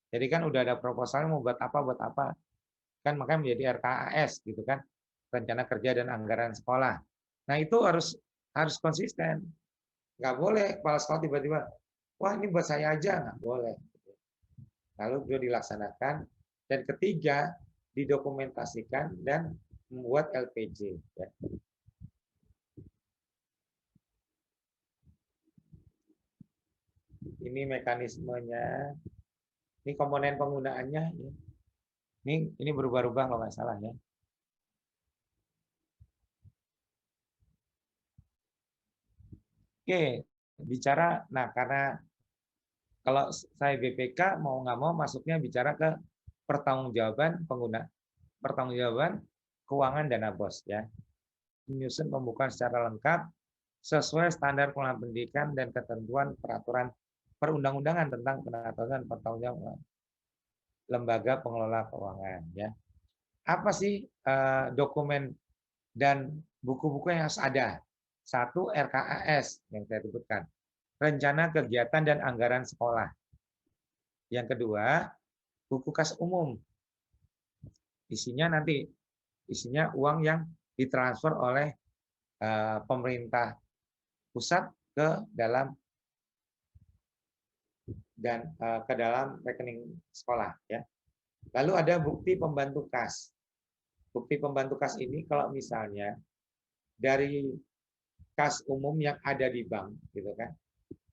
Jadi kan udah ada proposal mau buat apa. Kan makanya menjadi RKAS gitu kan. Rencana kerja dan anggaran sekolah. Nah, itu harus konsisten. Nggak boleh kepala sekolah tiba-tiba, wah ini buat saya aja, nggak boleh. Lalu beliau dilaksanakan. Dan ketiga, didokumentasikan dan membuat LPJ. Ya. Ini mekanismenya, ini komponen penggunaannya. Ya. Ini berubah-ubah kalau nggak salah ya. Oke, bicara, nah karena kalau saya BPK mau nggak mau masuknya bicara ke pertanggungjawaban pengguna, pertanggungjawaban keuangan dana BOS ya. Menyusun pembukuan secara lengkap sesuai standar pengelolaan pendidikan dan ketentuan peraturan perundang-undangan tentang penataran pertanggungjawaban lembaga pengelola keuangan ya. Apa sih dokumen dan buku-buku yang harus ada? Satu, RKAS yang saya sebutkan, rencana kegiatan dan anggaran sekolah. Yang kedua, buku kas umum. Isinya uang yang ditransfer oleh pemerintah pusat ke dalam rekening sekolah ya. Lalu ada bukti pembantu kas. Bukti pembantu kas ini kalau misalnya dari kas umum yang ada di bank gitu kan,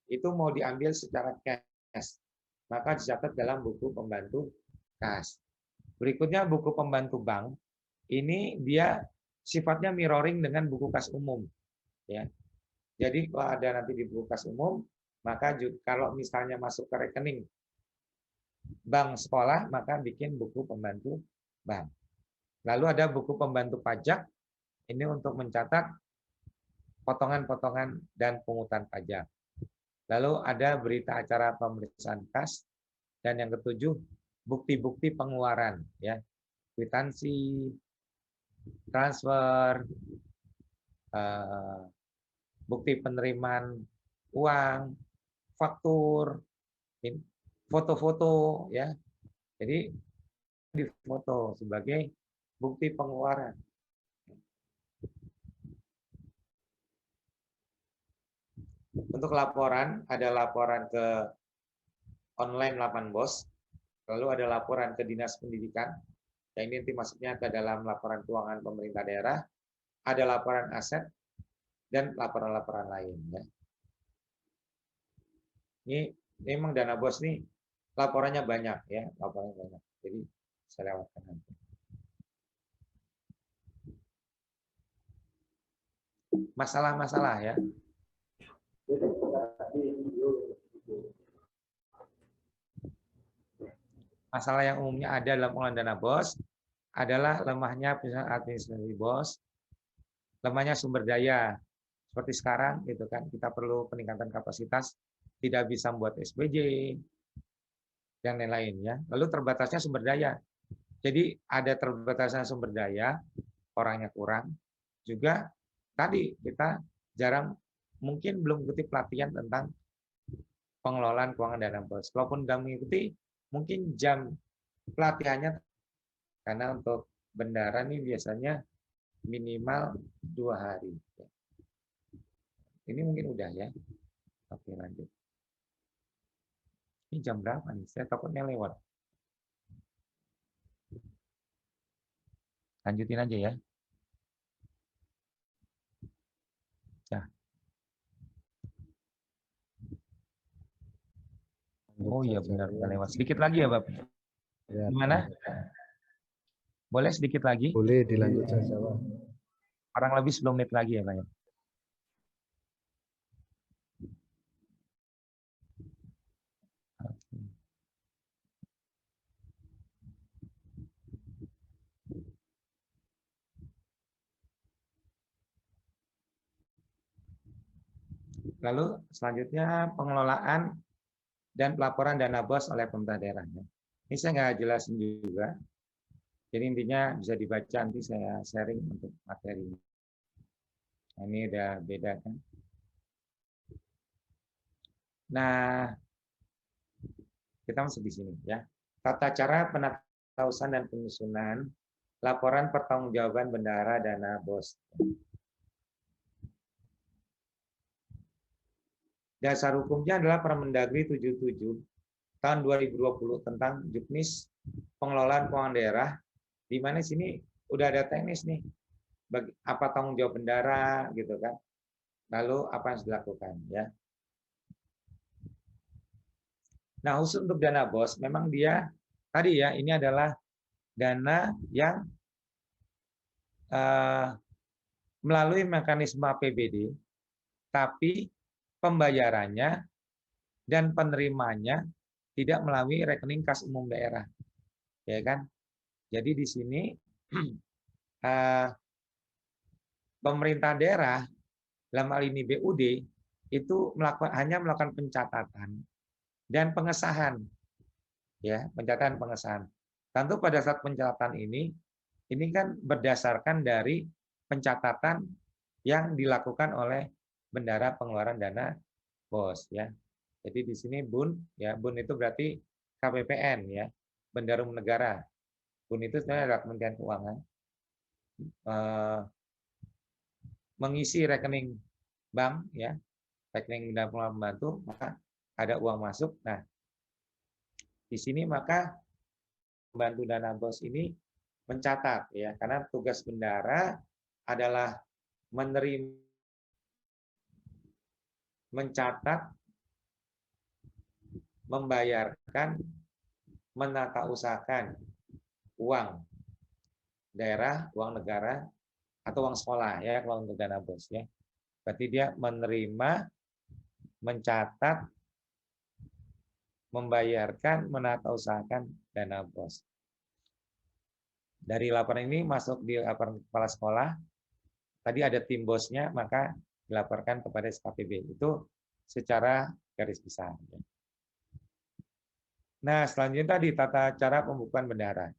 itu mau diambil secara cash, maka dicatat dalam buku pembantu kas. Berikutnya buku pembantu bank, ini dia sifatnya mirroring dengan buku kas umum ya. Jadi kalau ada nanti di buku kas umum, maka kalau misalnya masuk ke rekening bank sekolah, maka bikin buku pembantu bank. Lalu ada buku pembantu pajak, ini untuk mencatat potongan-potongan dan pungutan pajak. Lalu ada berita acara pemeriksaan kas, dan yang ketujuh, bukti-bukti pengeluaran, ya, kwitansi, transfer, bukti penerimaan uang, faktur, foto-foto, ya. Jadi difoto sebagai bukti pengeluaran. Untuk laporan, ada laporan ke online Lapan Bos, lalu ada laporan ke Dinas Pendidikan, yang ini nanti masuknya ke dalam laporan keuangan pemerintah daerah, ada laporan aset, dan laporan-laporan lain. Ya. Ini memang dana BOS nih laporannya banyak ya, laporannya banyak. Jadi saya lewatkan nanti. Masalah-masalah ya. Masalah yang umumnya ada dalam pengelolaan dana BOS adalah lemahnya administrasi BOS, lemahnya sumber daya. Seperti sekarang gitu kan, kita perlu peningkatan kapasitas, tidak bisa membuat SPJ dan lain-lain ya. Lalu terbatasnya sumber daya. Jadi ada terbatasnya sumber daya, orangnya kurang. Juga tadi kita jarang, mungkin belum mengikuti pelatihan tentang pengelolaan keuangan dana BOS. Kalaupun sudah mengikuti, mungkin jam pelatihannya, karena untuk bendara ini biasanya minimal 2 hari. Ini mungkin udah ya. Oke, lanjut. Ini jam berapa nih? Saya takutnya lewat. Lanjutin aja ya. Nah. Oh iya benar, lewat. Sedikit lagi ya, Bapak. Gimana? Boleh sedikit lagi? Boleh dilanjut saja, Pak. kurang lebih 10 menit lagi ya Pak ya. Lalu selanjutnya pengelolaan dan pelaporan dana BOS oleh pemerintah daerah. Ini saya nggak jelasin juga. Jadi intinya bisa dibaca, nanti saya sharing untuk materi. Nah, ini udah beda kan. Nah, kita masuk di sini ya. Tata cara penatausan dan penyusunan laporan pertanggungjawaban bendahara dana BOS. Dasar hukumnya adalah Permendagri 77 tahun 2020 tentang juknis pengelolaan keuangan daerah, di mana sini udah ada teknis nih, apa tanggung jawab bendahara gitu kan, lalu apa yang harus dilakukan ya. Nah khusus untuk dana BOS, memang dia tadi ya ini adalah dana yang melalui mekanisme APBD, tapi pembayarannya dan penerimanya tidak melalui rekening kas umum daerah, ya kan? Jadi di sini pemerintah daerah dalam hal ini BUD itu hanya melakukan pencatatan dan pengesahan, ya pencatatan pengesahan. Tentu pada saat pencatatan ini kan berdasarkan dari pencatatan yang dilakukan oleh bendahara pengeluaran dana BOS ya. Jadi di sini BUN ya, BUN itu berarti KPPN ya, Bendahara Umum Negara. BUN itu sebenarnya adalah Kementerian Keuangan. Mengisi rekening bank ya, rekening dan pengelola pembantu, maka ada uang masuk. Nah, di sini maka pembantu dana BOS ini mencatat ya, karena tugas bendahara adalah menerima, mencatat, membayarkan, menata usahakan uang daerah, uang negara, atau uang sekolah ya kalau untuk dana BOS ya. Berarti dia menerima, mencatat, membayarkan, menata usahakan dana BOS. Dari laporan ini masuk di laporan kepala sekolah. Tadi ada tim BOS-nya, maka dilaporkan kepada SKPB. Itu secara garis besar. Nah, selanjutnya tadi tata cara pembukuan bendahara.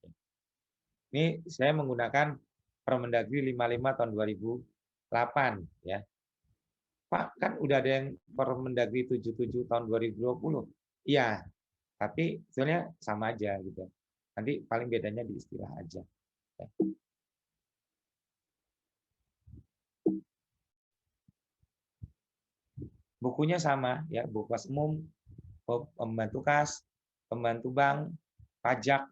Ini saya menggunakan Permendagri 55 tahun 2008 ya. Pak, kan udah ada yang Permendagri 77 tahun 2020. Iya, tapi sebenarnya sama aja gitu. Nanti paling bedanya di istilah aja. Bukunya sama ya, buku kas umum, pembantu kas, pembantu bank, pajak.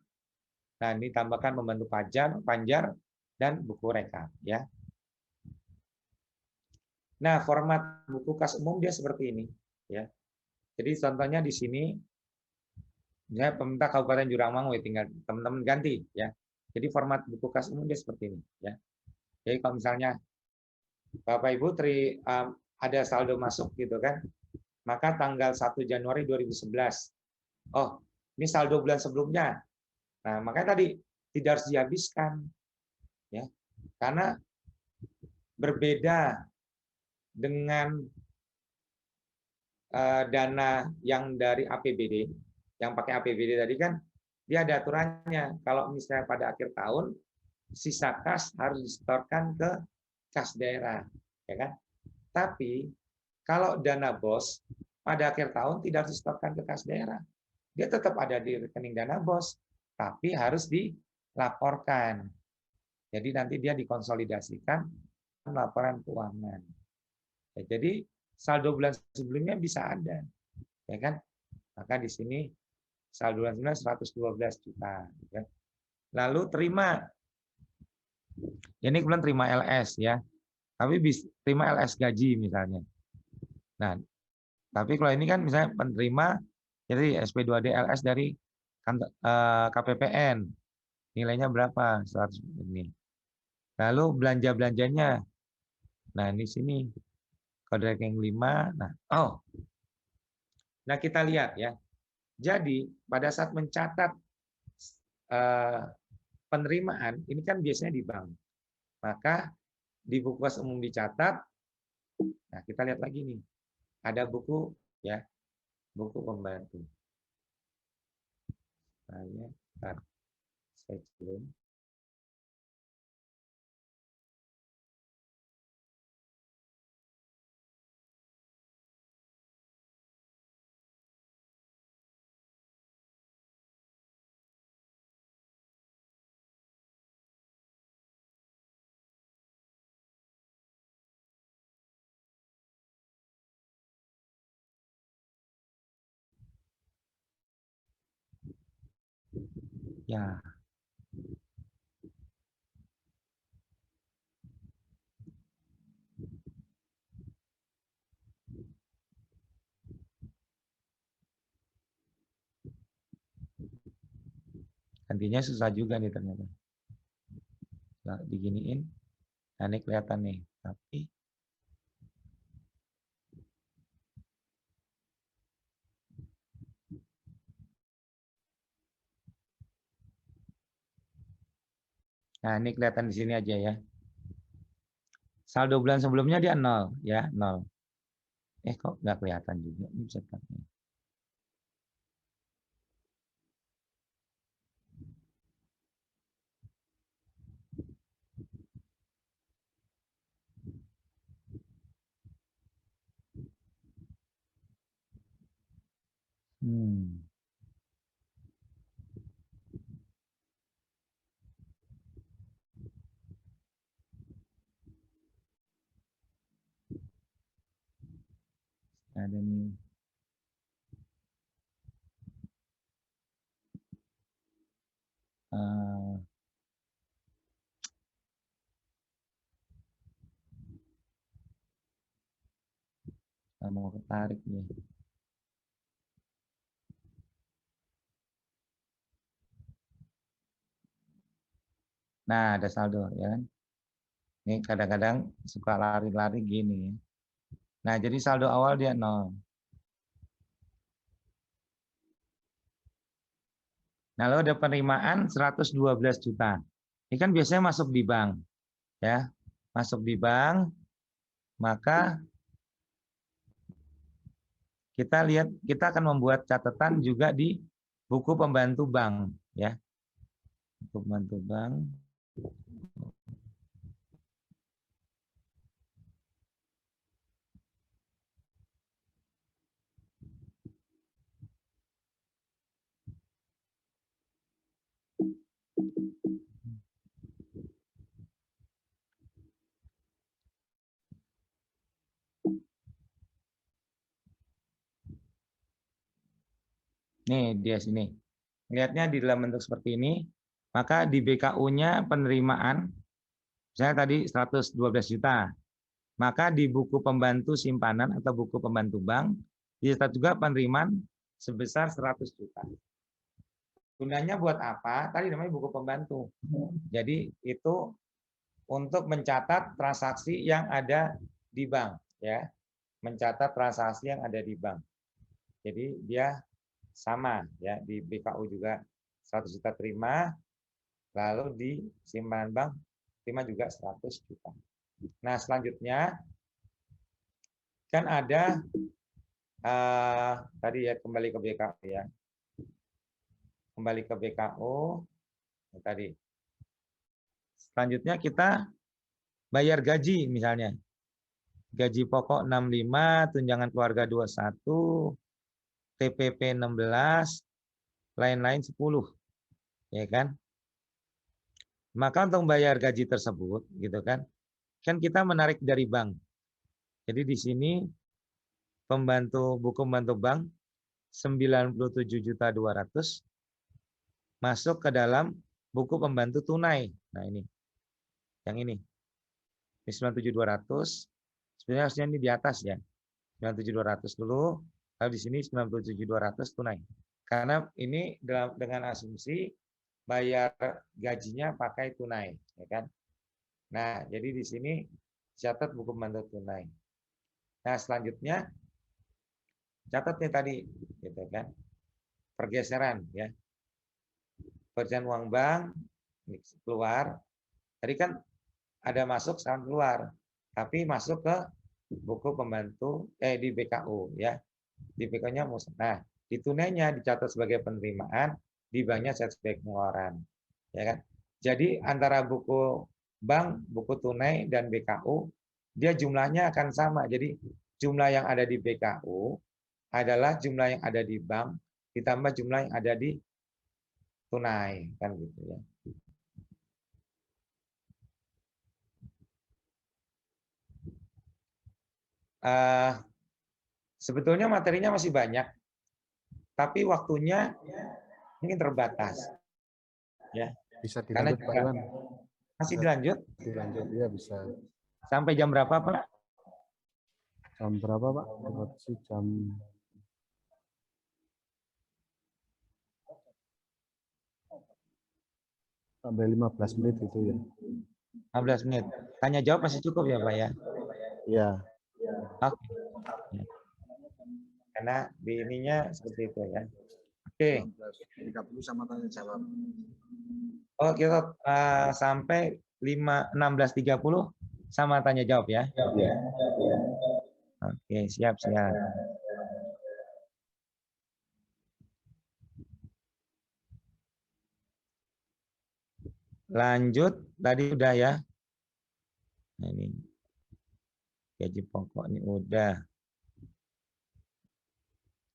Nah, ini tambahkan pembantu panjar dan buku rekap ya. Nah, format buku kas umum dia seperti ini ya. Jadi contohnya di sini misalnya pemerintah Kabupaten Jurangmangu, tinggal teman-teman ganti ya. Jadi format buku kas umum dia seperti ini ya. Jadi kalau misalnya Bapak Ibu ada saldo masuk gitu kan, maka tanggal 1 Januari 2011. Oh, ini saldo bulan sebelumnya. Nah, makanya tadi tidak harus dihabiskan ya. Karena berbeda dengan dana yang dari APBD, yang pakai APBD tadi kan dia ada aturannya. Kalau misalnya pada akhir tahun sisa kas harus disetorkan ke kas daerah, ya kan? Tapi kalau dana BOS pada akhir tahun tidak harus disetorkan ke kas daerah. Dia tetap ada di rekening dana BOS, tapi harus dilaporkan. Jadi nanti dia dikonsolidasikan laporan keuangan. Ya, jadi saldo bulan sebelumnya bisa ada, ya kan? Maka di sini saldo bulan sebelumnya 112 juta. Ya. Lalu terima, ini kemudian terima LS ya, tapi terima LS gaji misalnya. Nah, tapi kalau ini kan misalnya penerima jadi SP2D LS dari KPPN, nilainya berapa? 100 ini. Lalu belanja-belanjanya Nah, di sini kode rekening 5. Nah kita lihat ya. Jadi pada saat mencatat eh, penerimaan, ini kan biasanya di bank. Maka di buku kas umum dicatat. Nah kita lihat lagi nih, ada buku ya, buku pembantu. Saya belum. Ya, gantinya susah juga nih ternyata. Nah, diginiin, nah ini kelihatan nih. Tapi nah ini kelihatan di sini aja ya. Saldo bulan sebelumnya dia 0 ya, 0. Kok nggak kelihatan juga? Ini bisa pakai. Ada nih. Mau ketarik nih. Nah, ada saldo ya kan. Ini kadang-kadang suka lari-lari gini. Nah, jadi saldo awal dia 0. Nah, lalu ada penerimaan 112 juta. Ini kan biasanya masuk di bank, ya. Masuk di bank, maka kita lihat, kita akan membuat catatan juga di buku pembantu bank, ya. Buku pembantu bank. Nih, dia sini. Lihatnya di dalam bentuk seperti ini, maka di BKU-nya penerimaan, misalnya tadi 112 juta, maka di buku pembantu simpanan atau buku pembantu bank, dicatat juga penerimaan sebesar 100 juta. Gunanya buat apa? Tadi namanya buku pembantu. Jadi itu untuk mencatat transaksi yang ada di bank, ya. Mencatat transaksi yang ada di bank. Jadi dia sama ya, di BKU juga 100 juta terima, lalu di simpanan bank terima juga 100 juta. Nah, selanjutnya kan ada tadi ya, kembali ke BKU ya. Kembali ke BKU tadi. Selanjutnya kita bayar gaji misalnya. Gaji pokok 65, tunjangan keluarga 21, TPP 16, lain-lain 10. Ya kan? Maka untuk bayar gaji tersebut gitu kan kita menarik dari bank. Jadi di sini buku pembantu bank 97.200.000 masuk ke dalam buku pembantu tunai. Nah, ini. Yang ini. Ini 97.200. Sebenarnya harusnya ini di atas ya. 97.200 dulu, lalu di sini 97.200 tunai. Karena ini dengan asumsi bayar gajinya pakai tunai, ya kan? Nah, jadi di sini catat buku pembantu tunai. Nah, selanjutnya catat nih tadi, gitu kan? Pergeseran ya. Perjalanan uang bank keluar. Tadi kan ada masuk sekarang keluar. Tapi masuk ke buku pembantu di BKU ya. Di BKU-nya musnah. Nah, di tunainya dicatat sebagai penerimaan, di banknya sebagai pengeluaran. Ya kan? Jadi antara buku bank, buku tunai dan BKU dia jumlahnya akan sama. Jadi jumlah yang ada di BKU adalah jumlah yang ada di bank ditambah jumlah yang ada di tunai kan gitu ya. Sebetulnya materinya masih banyak, tapi waktunya mungkin terbatas. Ya. Bisa Karena dilanjut Pak Iwan. masih Bisa dilanjut. dilanjut ya bisa. Sampai jam berapa Pak? Jam berapa Pak? Sih jam sampai 15 menit gitu ya. 15 menit. Tanya jawab masih cukup ya Pak ya? Iya. Oke. Ya. Karena di ininya seperti itu ya. Oke. 30 sama tanya jawab. Oh, kita sampai 16.30 sama tanya jawab ya. Iya. Oke, siap. Lanjut, tadi udah ya. Nah, ini gaji pokok ini udah.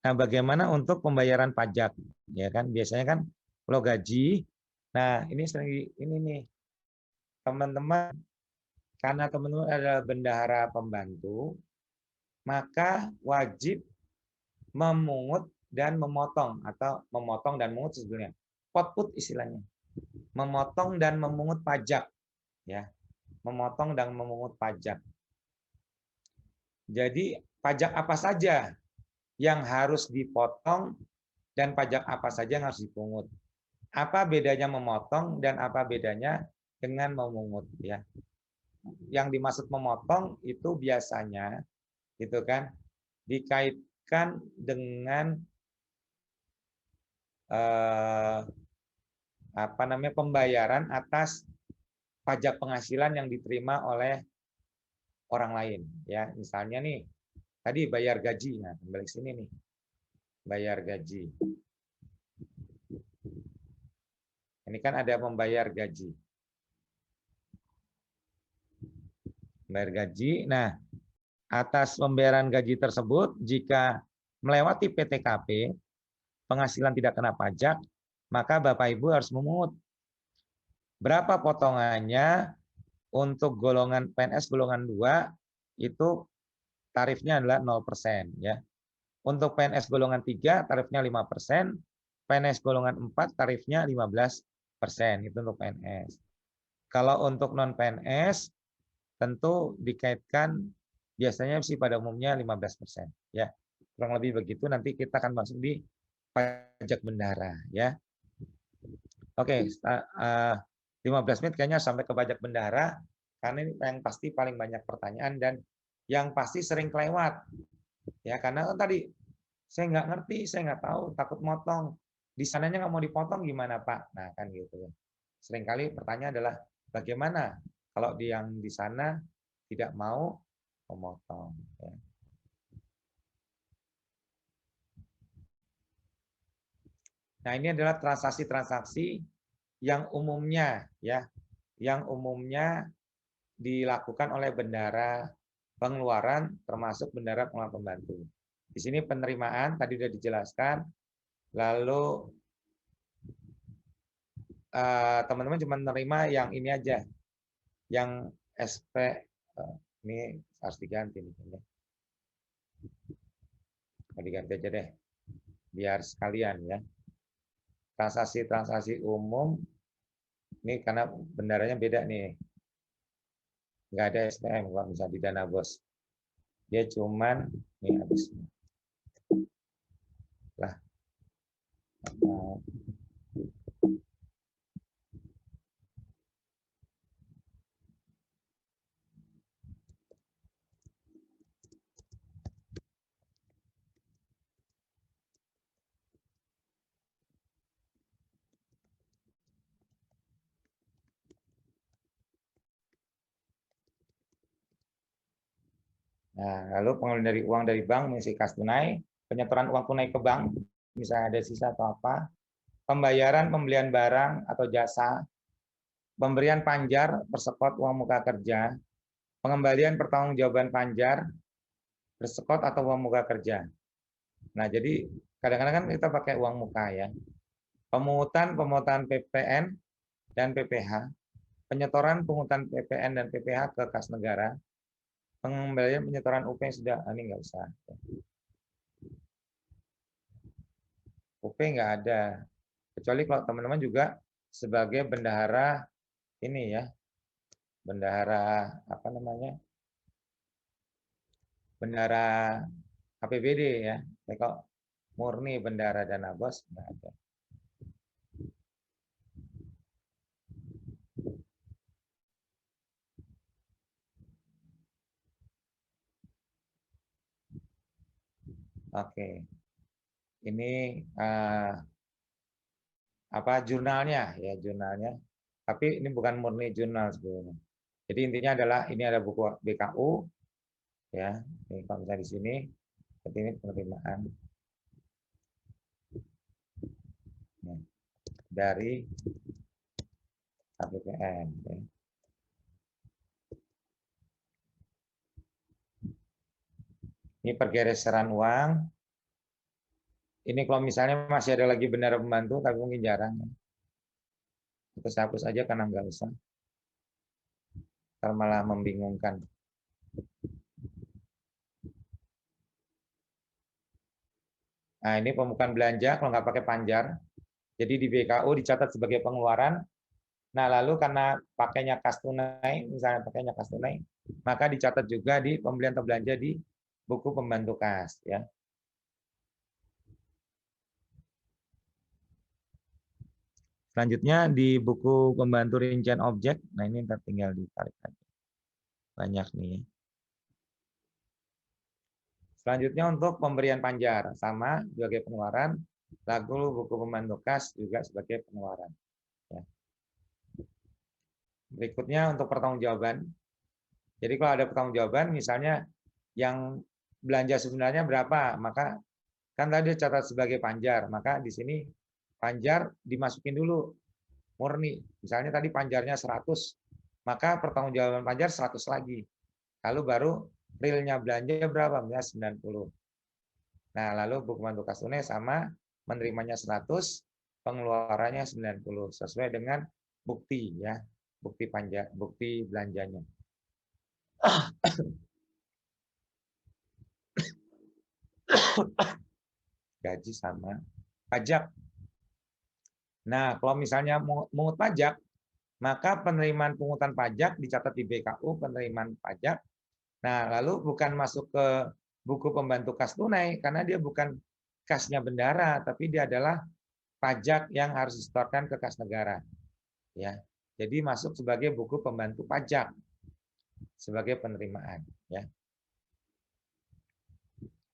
Nah, bagaimana untuk pembayaran pajak? Ya kan, biasanya kan kalau gaji, nah ini sering ini nih teman-teman, karena teman-teman adalah bendahara pembantu, maka wajib memungut dan memotong atau memotong dan memungut sebenarnya. Potput istilahnya. Memotong dan memungut pajak ya. Memotong dan memungut pajak. Jadi pajak apa saja yang harus dipotong dan pajak apa saja yang harus dipungut. Apa bedanya memotong dan apa bedanya dengan memungut ya. Yang dimaksud memotong itu biasanya gitu kan dikaitkan dengan pembayaran atas pajak penghasilan yang diterima oleh orang lain ya. Misalnya nih tadi bayar gaji, nah kembali sini nih bayar gaji. Ini kan ada membayar gaji. Bayar gaji. Nah, atas pembayaran gaji tersebut jika melewati PTKP, penghasilan tidak kena pajak, maka Bapak Ibu harus memungut. Berapa potongannya untuk golongan PNS golongan 2 itu tarifnya adalah 0% ya. Untuk PNS golongan 3 tarifnya 5%, PNS golongan 4 tarifnya 15%. Itu untuk PNS. Kalau untuk non PNS tentu dikaitkan biasanya sih pada umumnya 15% ya. Kurang lebih begitu, nanti kita akan masuk di pajak bendahara ya. Oke, 15 menit kayaknya sampai ke pajak bendahara karena ini yang pasti paling banyak pertanyaan dan yang pasti sering kelewat ya, karena kan tadi saya nggak ngerti, saya nggak tahu, takut motong, di sananya nggak mau dipotong gimana Pak? Nah kan gitu ya. Seringkali pertanyaan adalah bagaimana kalau yang di sana tidak mau memotong ya. Nah ini adalah transaksi-transaksi yang umumnya ya, yang umumnya dilakukan oleh bendahara pengeluaran termasuk bendahara pengeluaran pembantu. Di sini penerimaan tadi sudah dijelaskan, lalu teman-teman cuma menerima yang ini aja, yang SP ini harus diganti nih. Diganti aja deh, biar sekalian ya. Transaksi-transaksi umum ini karena bendaranya beda nih, nggak ada SPM kalau misalnya di dana bos, dia cuman nih habis lah. Nah, lalu pengembalian dari uang dari bank mengisi kas tunai, penyetoran uang tunai ke bank, misalnya ada sisa atau apa, pembayaran pembelian barang atau jasa, pemberian panjar, persekot uang muka kerja, pengembalian pertanggungjawaban panjar, persekot atau uang muka kerja. Nah, jadi kadang-kadang kan kita pakai uang muka ya. Pemungutan PPN dan PPh, penyetoran pungutan PPN dan PPh ke kas negara, pengembalian penyetoran UP yang sudah, ini nggak usah. UP nggak ada. Kecuali kalau teman-teman juga sebagai bendahara ini ya, bendahara apa namanya, bendahara APBD ya. Tapi kalau murni bendahara dana bos nggak ada. Oke, ini apa jurnalnya ya, jurnalnya. Tapi ini bukan murni jurnal sebenarnya. Jadi intinya adalah ini ada buku BKU ya. Ini kalau misalnya di sini seperti ini penerimaan ya, dari KPPN. Ya. Ini pergeseran uang. Ini kalau misalnya masih ada lagi bendahara pembantu, tapi mungkin jarang. Ya. Kita hapus aja karena nggak usah. Ntar malah membingungkan. Nah ini pembukaan belanja kalau nggak pakai panjar. Jadi di BKU dicatat sebagai pengeluaran. Nah lalu karena pakainya kas tunai, misalnya pakainya kas tunai, maka dicatat juga di pembelian atau belanja di buku pembantu kas. Ya. Selanjutnya di buku pembantu rincian objek, nah ini tinggal ditarik aja. Banyak nih. Selanjutnya untuk pemberian panjar, sama sebagai pengeluaran, lalu buku pembantu kas juga sebagai pengeluaran. Ya. Berikutnya untuk pertanggungjawaban. Jadi kalau ada pertanggungjawaban, misalnya yang belanja sebenarnya berapa, maka kan tadi catat sebagai panjar, maka di sini panjar dimasukin dulu murni. Misalnya tadi panjarnya 100, maka pertanggungjawaban panjar 100 lagi. Lalu baru realnya belanja berapa? Misalnya 90. Nah, lalu buku pembantu kas tunai sama menerimanya 100, pengeluarannya 90 sesuai dengan bukti ya, bukti panjar, bukti belanjanya. Gaji sama pajak. Nah, kalau misalnya mungut pajak, maka penerimaan pungutan pajak dicatat di BKU penerimaan pajak. Nah, lalu bukan masuk ke buku pembantu kas tunai karena dia bukan kasnya bendahara, tapi dia adalah pajak yang harus disetorkan ke kas negara. Ya. Jadi masuk sebagai buku pembantu pajak sebagai penerimaan, ya.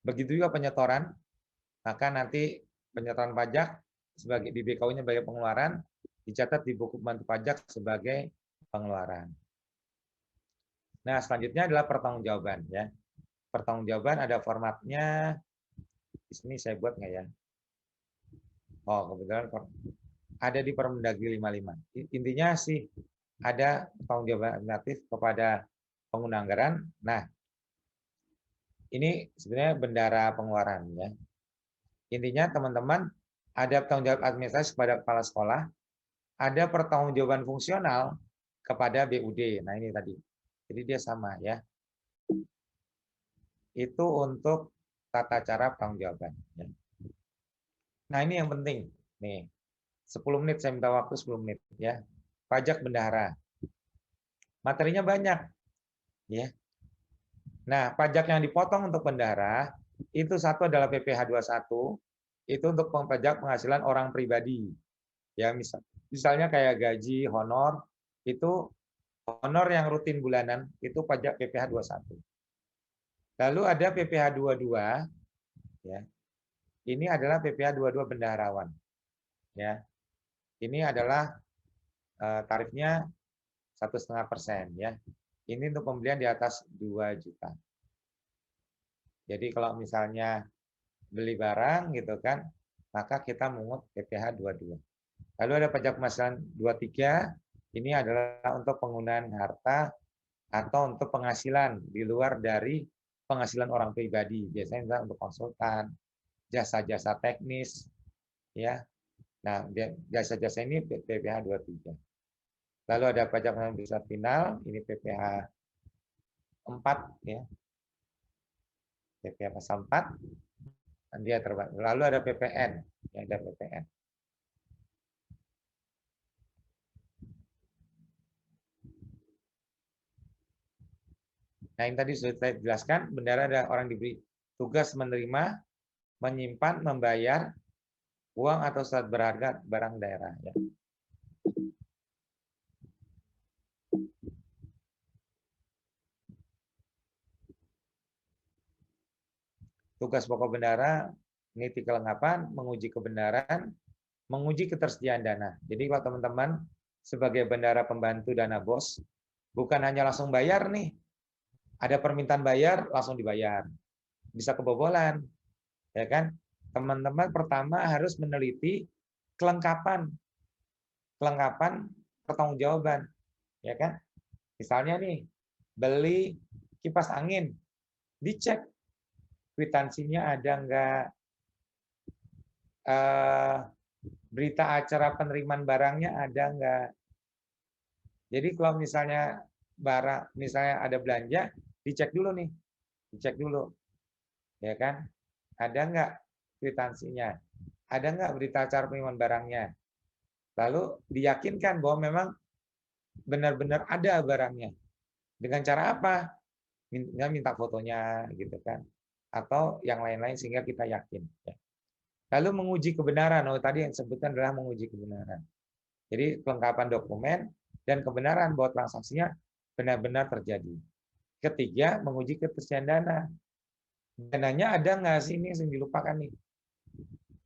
Begitu juga penyetoran, maka nanti penyetoran pajak sebagai di BKU-nya sebagai pengeluaran dicatat di buku pembantu pajak sebagai pengeluaran. Nah, selanjutnya adalah pertanggungjawaban ya. Pertanggungjawaban ada formatnya. Di sini saya buat nggak ya? Oh, kebetulan ada di Permendagri 55. Intinya sih ada pertanggungjawaban alternatif kepada pengguna anggaran. Nah, ini sebenarnya bendara pengeluaran ya. Intinya teman-teman ada tanggung jawab administrasi kepada kepala sekolah, ada pertanggungjawaban fungsional kepada BUD. Nah, ini tadi. Jadi dia sama ya. Itu untuk tata cara pertanggungjawaban ya. Nah, ini yang penting. Nih. 10 menit saya minta waktu 10 menit ya. Pajak bendahara. Materinya banyak ya. Nah, pajak yang dipotong untuk bendahara itu satu adalah PPh 21, itu untuk pajak penghasilan orang pribadi. Ya, misalnya kayak gaji, honor, itu honor yang rutin bulanan itu pajak PPh 21. Lalu ada PPh 22 ya. Ini adalah PPh 22 bendaharawan. Ya. Ini adalah tarifnya 1,5% ya. Ini untuk pembelian di atas 2 juta. Jadi kalau misalnya beli barang gitu kan, maka kita mengut PPh 22. Lalu ada pajak penghasilan 23, ini adalah untuk penggunaan harta atau untuk penghasilan di luar dari penghasilan orang pribadi. Biasanya untuk konsultan, jasa-jasa teknis, ya. Nah, jasa-jasa ini PPh 23. Lalu ada pajak penghasilan besar final, ini PPh 4, ya. PPh pasal 4, dia terbang. Lalu ada PPN, ya, ada PPN. Nah, yang tadi sudah saya jelaskan, bendara ada orang diberi tugas menerima, menyimpan, membayar uang atau surat berharga barang daerah. Ya. Tugas pokok bendara, niti kelengkapan, menguji kebenaran, menguji ketersediaan dana. Jadi kalau teman-teman sebagai bendara pembantu dana BOS, bukan hanya langsung bayar nih, ada permintaan bayar, langsung dibayar. Bisa kebobolan, ya kan? Teman-teman pertama harus meneliti kelengkapan pertanggungjawaban, ya kan? Misalnya nih, beli kipas angin, dicek kwitansinya ada enggak, berita acara penerimaan barangnya ada enggak. Jadi kalau misalnya misalnya ada belanja, dicek dulu nih, dicek dulu, ya kan? Ada enggak kwitansinya? Ada enggak berita acara penerimaan barangnya? Lalu diyakinkan bahwa memang benar-benar ada barangnya. Dengan cara apa? Minta fotonya gitu kan, atau yang lain-lain sehingga kita yakin. Lalu menguji kebenaran. Tadi yang disebutkan adalah menguji kebenaran. Jadi kelengkapan dokumen dan kebenaran bahwa transaksinya benar-benar terjadi. Ketiga, menguji ketersediaan dana. Dananya ada nggak sih, ini yang dilupakan nih.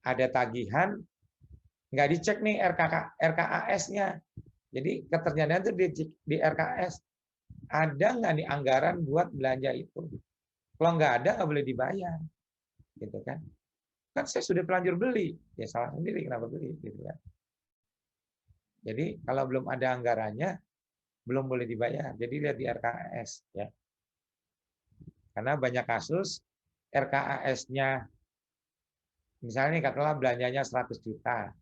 Ada tagihan, nggak dicek nih RKAS-nya. Jadi ketersediaan dana itu di RKAS. Ada nggak nih anggaran buat belanja itu? Kalau nggak ada, nggak boleh dibayar, gitu kan? Kan saya sudah terlanjur beli, ya salah sendiri kenapa beli, gitu kan? Jadi kalau belum ada anggarannya, belum boleh dibayar. Jadi lihat di RKAS, ya. Karena banyak kasus RKAS-nya, misalnya katakanlah belanjanya 100 juta,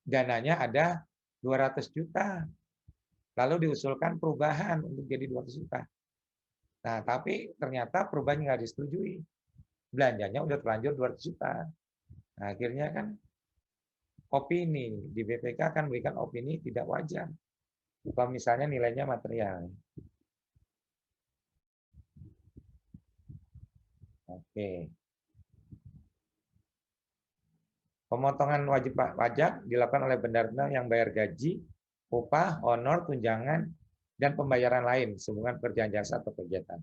dananya ada 200 juta, lalu diusulkan perubahan untuk jadi 200 juta. Nah, tapi ternyata perubahannya nggak disetujui. Belanjanya udah terlanjur 200 juta. Nah, akhirnya kan opini di BPK akan memberikan opini tidak wajar. Kalau misalnya nilainya material. Oke. Pemotongan wajib pajak dilakukan oleh bendara yang bayar gaji, upah, honor, tunjangan, dan pembayaran lain sehubungan kerjaan jasa atau kegiatan.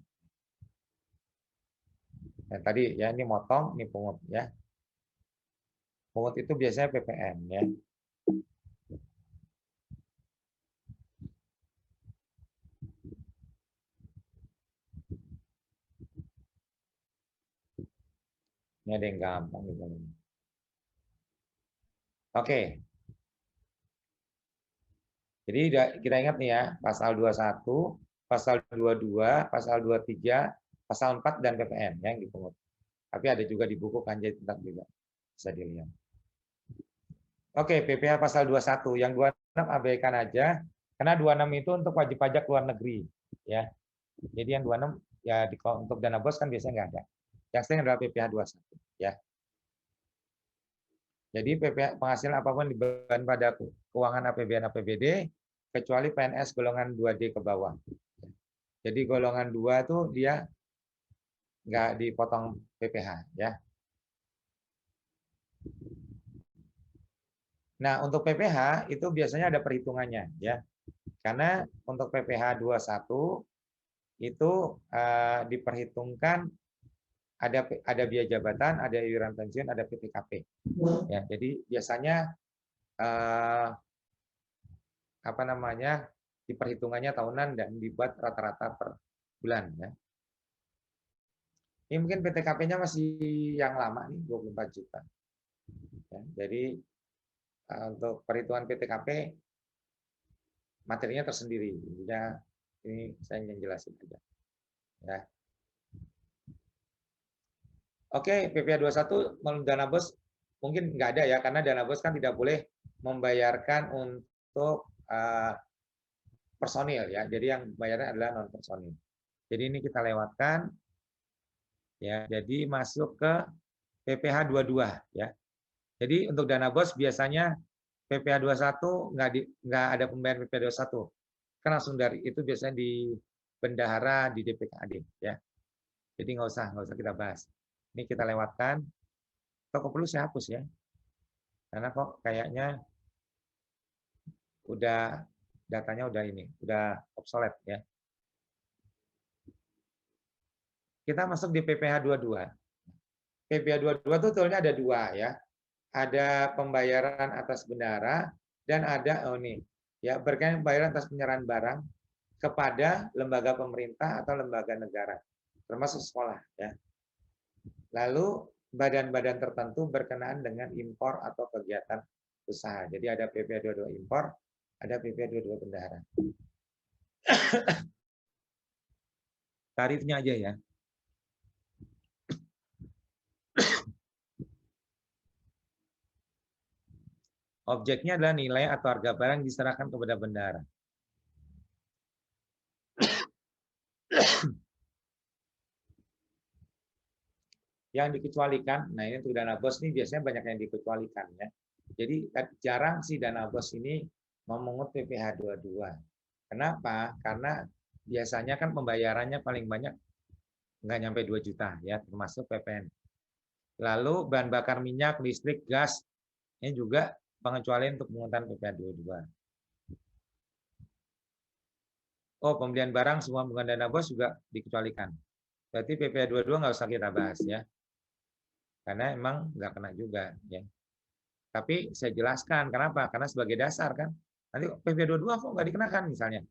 Nah, tadi ya ini motong, ini pungut ya. Pungut itu biasanya PPN ya. Ini ada yang gampang gitu. Oke. Jadi kita ingat nih ya, pasal 21, pasal 22, pasal 23, pasal 4 dan PPN yang dipungut. Tapi ada juga di buku Kanjeng Tuntas juga. Bisa dilihat. Oke, PPh pasal 21. Yang 26 abaikan aja karena 26 itu untuk wajib pajak luar negeri, ya. Jadi yang 26 ya untuk dana BOS kan biasanya nggak ada. Yang sering adalah PPh 21, ya. Jadi PPh penghasilan apapun dibeban pada keuangan APBN APBD kecuali PNS golongan 2D ke bawah. Jadi golongan 2 tuh dia nggak dipotong PPh, ya. Nah, untuk PPh itu biasanya ada perhitungannya, ya. Karena untuk PPh 21 itu diperhitungkan ada biaya jabatan, ada iuran pensiun, ada PTKP. Ya, jadi biasanya diperhitungannya tahunan dan dibuat rata-rata per bulan, ya. Ini mungkin PTKP-nya masih yang lama nih, 24 juta. Ya, jadi untuk perhitungan PTKP materinya tersendiri. Ya, ini saya ingin jelasin aja. Ya. Oke, PPh 21 dana bos mungkin nggak ada ya, karena dana bos kan tidak boleh membayarkan untuk personil ya. Jadi yang bayarnya adalah non personil. Jadi ini kita lewatkan ya. Jadi masuk ke PPh 22 ya. Jadi untuk dana bos biasanya PPh 21 nggak ada pembayaran PPh 21. Kan langsung dari itu biasanya di bendahara di DPKAD ya. Jadi nggak usah kita bahas. Ini kita lewatkan. Kalau perlu saya hapus ya. Karena kok kayaknya udah datanya udah obsolete ya. Kita masuk di PPh 22. PPh 22 itu totalnya ada dua ya. Ada pembayaran atas bendahara dan ada ya berkaitan pembayaran atas penyerahan barang kepada lembaga pemerintah atau lembaga negara, termasuk sekolah ya. Lalu badan-badan tertentu berkenaan dengan impor atau kegiatan usaha. Jadi ada PPh 22 impor, ada PPh 22 bendahara. Tarifnya aja ya. Objeknya adalah nilai atau harga barang diserahkan kepada bendahara. Yang dikecualikan, nah ini untuk dana bos ini biasanya banyak yang dikecualikan ya. Jadi jarang sih dana bos ini memungut PPh 22. Kenapa? Karena biasanya kan pembayarannya paling banyak nggak nyampe 2 juta ya, termasuk PPN. Lalu bahan bakar minyak, listrik, gas, ini juga pengecualian untuk pemungutan PPh 22. Oh, pembelian barang semua bukan dana bos juga dikecualikan. Berarti PPh 22 nggak usah kita bahas ya. Karena emang nggak kena juga ya. Tapi saya jelaskan kenapa? Karena sebagai dasar kan. Nanti PPh 22 kok nggak dikenakan misalnya.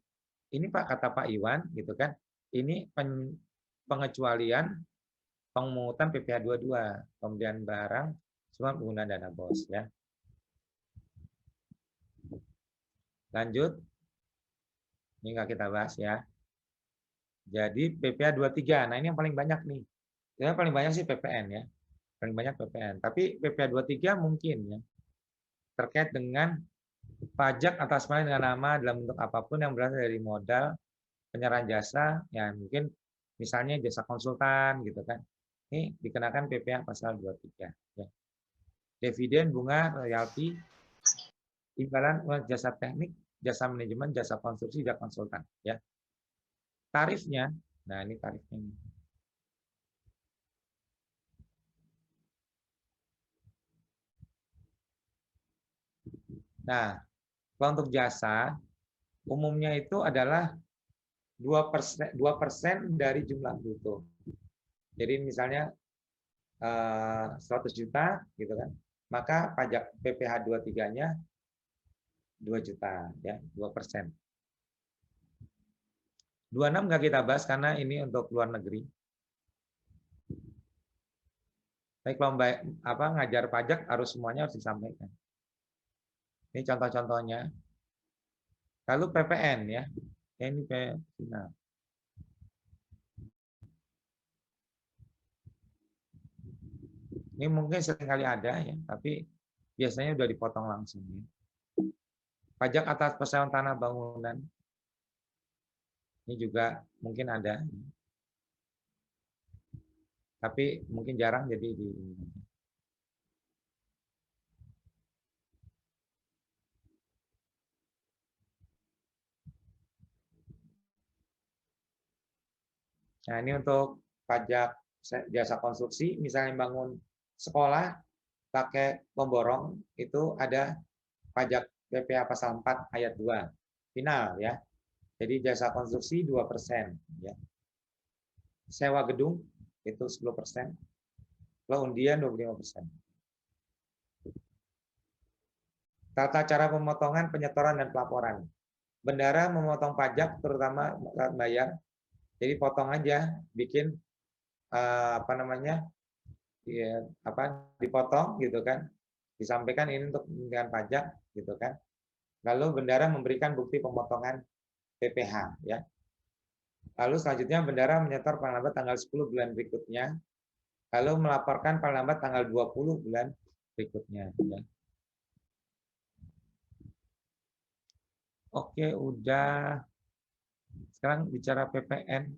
Ini Pak kata Pak Iwan gitu kan. Ini pengecualian pemungutan PPh 22, pembelian barang semua penggunaan dana bos ya. Lanjut. Ini nggak kita bahas ya. Jadi PPh 23. Nah, ini yang paling banyak nih. Yang paling banyak sih PPN ya. Paling banyak PPN. Tapi PPh 23 mungkin ya. Terkait dengan pajak atas barang dengan nama dalam bentuk apapun yang berasal dari modal penyerahan jasa, ya mungkin misalnya jasa konsultan gitu kan. Ini dikenakan PPh pasal 23 ya. Dividen, bunga, royalti, imbalan jasa teknik, jasa manajemen, jasa konstruksi, jasa konsultan ya. Tarifnya, nah ini tarifnya. Nah, kalau untuk jasa umumnya itu adalah 2% dari jumlah bruto. Jadi misalnya 100 juta gitu kan, maka pajak PPh 23-nya 2 juta ya, 2%. 26 nggak kita bahas karena ini untuk luar negeri. Tapi kalau ngajar pajak harus semuanya harus disampaikan. Ini contoh-contohnya. Lalu PPN ya. Ini final. Ini mungkin seringkali ada ya, tapi biasanya udah dipotong langsung ya. Pajak atas perseroan tanah bangunan. Ini juga mungkin ada. Tapi mungkin jarang jadi di Nah, ini untuk pajak jasa konstruksi, misalnya bangun sekolah pakai pemborong, itu ada pajak PPh pasal 4 ayat 2 final ya. Jadi jasa konstruksi 2% ya. Sewa gedung itu 10%. Kalau undian 25%. Tata cara pemotongan, penyetoran dan pelaporan. Bendahara memotong pajak terutama bayar. Jadi potong aja, bikin apa namanya, ya, dipotong gitu kan, disampaikan ini untuk kepentingan pajak gitu kan. Lalu bendahara memberikan bukti pemotongan PPh ya. Lalu selanjutnya bendahara menyetor paling lambat tanggal 10 bulan berikutnya, lalu melaporkan paling lambat tanggal 20 bulan berikutnya ya. Oke, udah. Sekarang bicara PPN.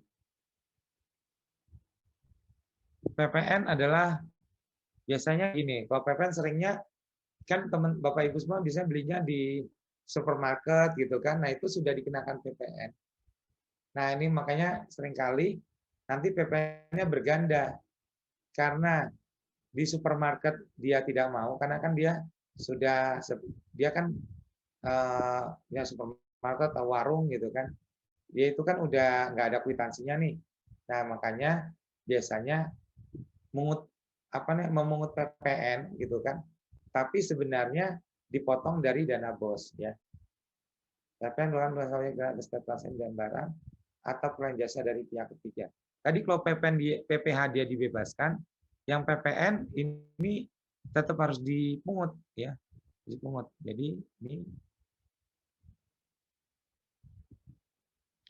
PPN adalah biasanya gini, kalau PPN seringnya kan teman Bapak Ibu semua bisa belinya di supermarket gitu kan. Nah, itu sudah dikenakan PPN. Nah, ini makanya seringkali nanti PPN-nya berganda karena di supermarket dia tidak mau karena kan dia kan ya supermarket atau warung gitu kan. Dia itu kan udah nggak ada kwitansinya nih. Nah, makanya biasanya memungut PPN gitu kan. Tapi sebenarnya dipotong dari dana BOS ya. PPN merupakan prestasi dan barang atau pelayanan jasa dari pihak ketiga. Tadi kalau PPh dia dibebaskan, yang PPN ini tetap harus dipungut ya, dipungut. Jadi ini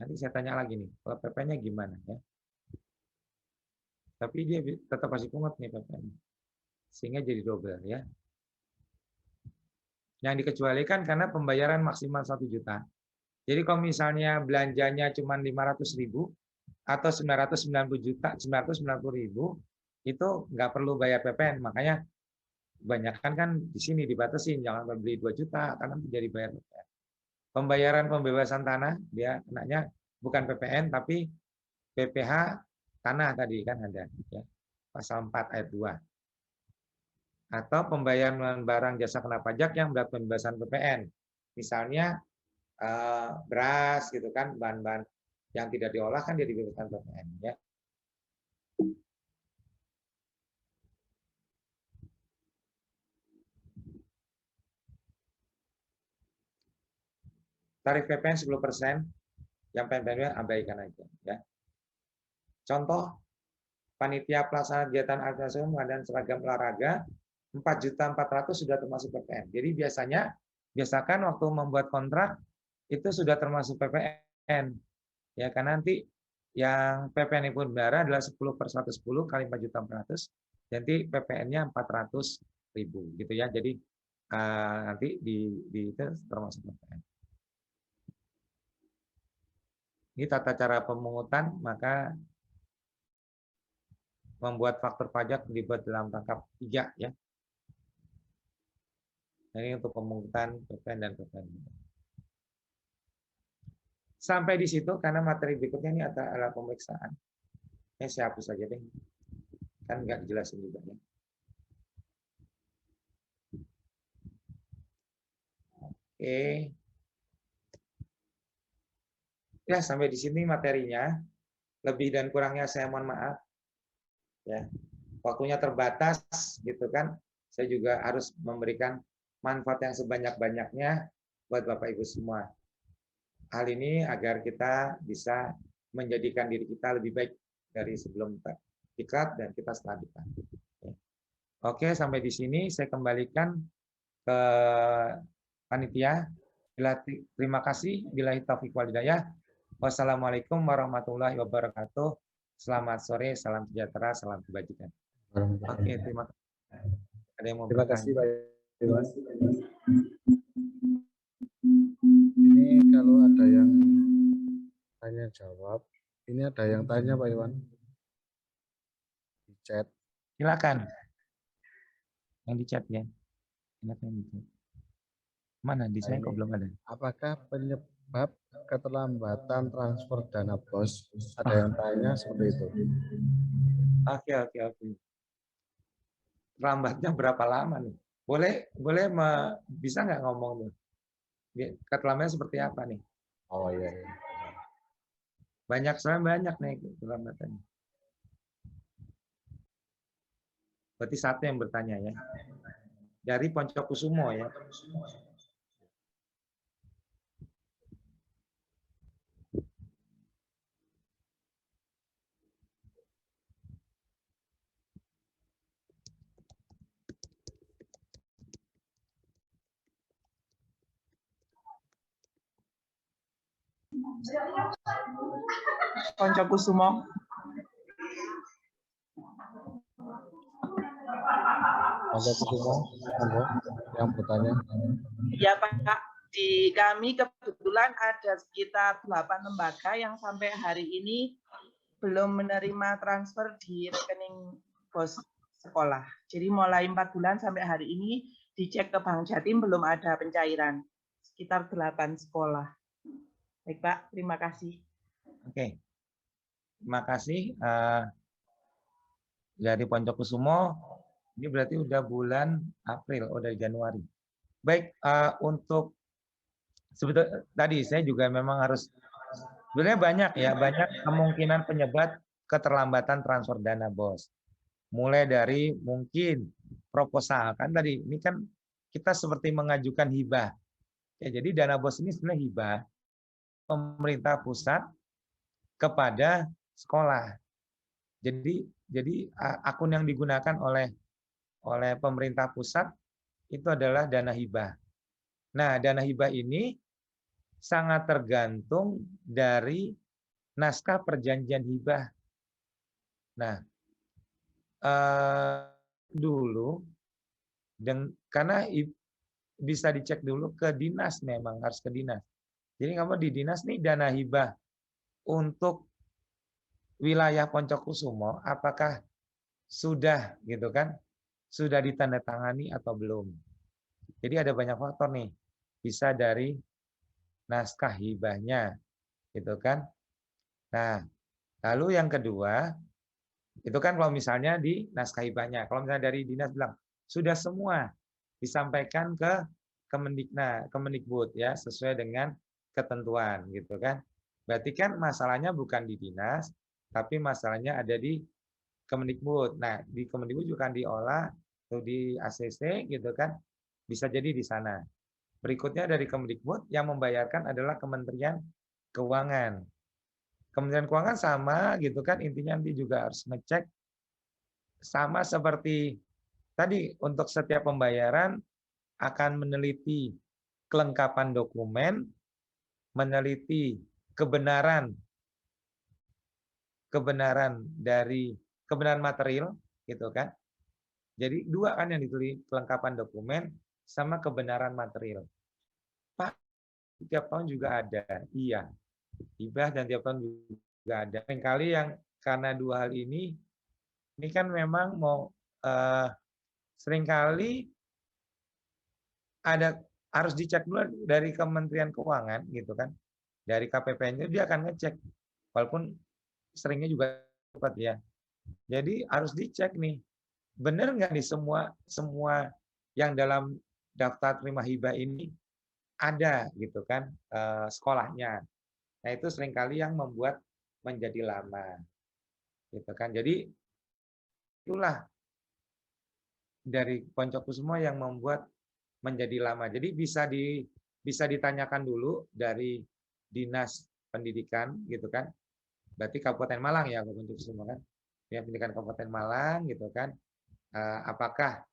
nanti saya tanya lagi nih, kalau PPN-nya gimana ya? Tapi dia tetap harus dipungut nih PPN, sehingga jadi double ya. Yang dikecualikan karena pembayaran maksimal 1 juta. Jadi kalau misalnya belanjanya cuma 500.000 atau 990.000, itu nggak perlu bayar PPN. Makanya kebanyakan kan di sini dibatasin, jangan beli 2 juta karena jadi bayar PPN. Pembayaran pembebasan tanah dia kenanya bukan PPN tapi PPh tanah tadi kan ada ya. Pasal 4 ayat 2. Atau pembayaran barang jasa kena pajak yang mendapat pembebasan PPN. Misalnya beras gitu kan, bahan-bahan yang tidak diolah kan dia dibebaskan PPN ya. Tarif PPN 10%, yang PPN abaikan aja ya. Contoh panitia pelaksana kegiatan administrasi pengadaan seragam olahraga 4.400.000 sudah termasuk PPN. Jadi biasakan waktu membuat kontrak itu sudah termasuk PPN. Ya, karena nanti yang PPN itu bendahara adalah 10/110 kali 4.400.000. Nanti PPN-nya 400.000 gitu ya. Jadi nanti itu termasuk PPN. Ini tata cara pemungutan, maka membuat faktur pajak dibuat dalam rangkap 3 ya. Ini untuk pemungutan PPN dan PPN. Sampai di situ karena materi berikutnya ini adalah pemeriksaan. Ini saya hapus saja deh. Kan nggak dijelasin juga ya. Oke. Ya, sampai di sini materinya. Lebih dan kurangnya saya mohon maaf. Ya. Waktunya terbatas gitu kan. Saya juga harus memberikan manfaat yang sebanyak-banyaknya buat Bapak Ibu semua. Hal ini agar kita bisa menjadikan diri kita lebih baik dari sebelum diklat dan kita setelah diklat. Oke, sampai di sini saya kembalikan ke panitia. Terima kasih. Billahi taufiq wal hidayah. Wassalamualaikum warahmatullahi wabarakatuh. Selamat sore, salam sejahtera, salam kebajikan. Oke, terima kasih. Ada yang mau Terima kasih bertanya? Pak Iwan. Ini kalau ada yang tanya jawab, ini ada yang tanya Pak Iwan di chat. Silakan. Yang di chat ya. Silakan di chat. Mana di saya kok belum ada? Apakah penyebab keterlambatan transfer dana BOS? Ada yang tanya seperti itu. Oke. Lambatnya berapa lama nih? Boleh bisa nggak ngomong tuh? Keterlambatannya seperti apa nih? Oh iya. Banyak nih keterlambatannya. Berarti satu yang bertanya ya. Dari Poncokusumo ya. Poncokusumo. Poncokusumo, monggo yang bertanya. Ya Pak, di kami kebetulan ada sekitar 8 lembaga yang sampai hari ini belum menerima transfer di rekening pos sekolah. Jadi mulai 4 bulan sampai hari ini dicek ke Bank Jatim belum ada pencairan. Sekitar 8 sekolah. Baik Pak, terima kasih. Oke. Terima kasih dari Poncokusumo. Ini berarti udah bulan April, dari Januari. Baik, untuk sebetulnya tadi saya juga memang harus sebenarnya banyak kemungkinan penyebab keterlambatan transfer dana BOS. Mulai dari mungkin proposal kan tadi ini kan kita seperti mengajukan hibah. Ya, jadi dana BOS ini sebenarnya hibah pemerintah pusat kepada sekolah. Jadi akun yang digunakan oleh pemerintah pusat itu adalah dana hibah. Nah, dana hibah ini sangat tergantung dari naskah perjanjian hibah. Nah, dulu karena bisa dicek dulu ke dinas, memang harus ke dinas. Jadi kamu di dinas nih dana hibah untuk wilayah Poncokusumo apakah sudah gitu kan? Sudah ditandatangani atau belum? Jadi ada banyak faktor nih. Bisa dari naskah hibahnya gitu kan. Nah, lalu yang kedua itu kan kalau misalnya di naskah hibahnya. Kalau misalnya dari dinas bilang sudah semua disampaikan ke Kemendikbud ya sesuai dengan ketentuan gitu kan. Berarti kan masalahnya bukan di dinas tapi masalahnya ada di Kemendikbud. Nah, di Kemendikbud juga kan diolah atau di ACC gitu kan. Bisa jadi di sana. Berikutnya dari Kemendikbud yang membayarkan adalah Kementerian Keuangan. Kementerian Keuangan sama gitu kan, intinya nanti juga harus ngecek sama seperti tadi untuk setiap pembayaran akan meneliti kelengkapan dokumen, meneliti kebenaran dari kebenaran material gitu kan. Jadi dua kan yang ditulis, kelengkapan dokumen sama kebenaran material. Pak, tiap tahun juga ada. Iya. Hibah dan tiap tahun juga ada. Seringkali yang karena dua hal ini kan memang mau seringkali harus dicek dulu dari Kementerian Keuangan gitu kan. Dari KPPN dia akan ngecek. Walaupun seringnya juga cepat ya. Jadi harus dicek nih. Benar nggak nih semua yang dalam daftar terima hibah ini ada gitu kan sekolahnya. Nah, itu seringkali yang membuat menjadi lama. Gitu kan. Jadi itulah dari Poncokusumo yang membuat menjadi lama. Jadi bisa ditanyakan dulu dari Dinas Pendidikan gitu kan. Berarti Kabupaten Malang ya Poncokusumo kan. Ya, Pendidikan Kabupaten Malang gitu kan. Apakah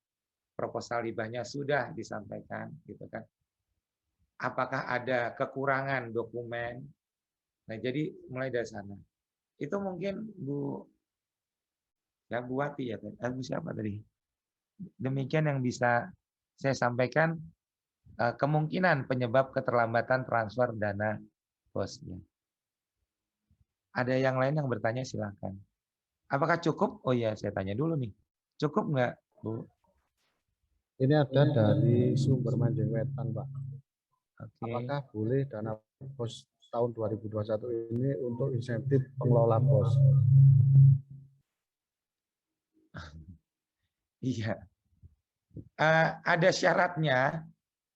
proposal hibahnya sudah disampaikan gitu kan. Apakah ada kekurangan dokumen. Nah, jadi mulai dari sana. Itu mungkin Bu Wati ya, Bu siapa tadi? Demikian yang bisa saya sampaikan kemungkinan penyebab keterlambatan transfer dana bosnya. Ada yang lain yang bertanya silakan. Apakah cukup? Oh iya, saya tanya dulu nih. Cukup nggak, Bu? Ini ada dari sumber Manjeng Wetan, Pak. Oke. Apakah boleh dana BOS tahun 2021 ini untuk insentif pengelola BOS? Iya. Ada syaratnya.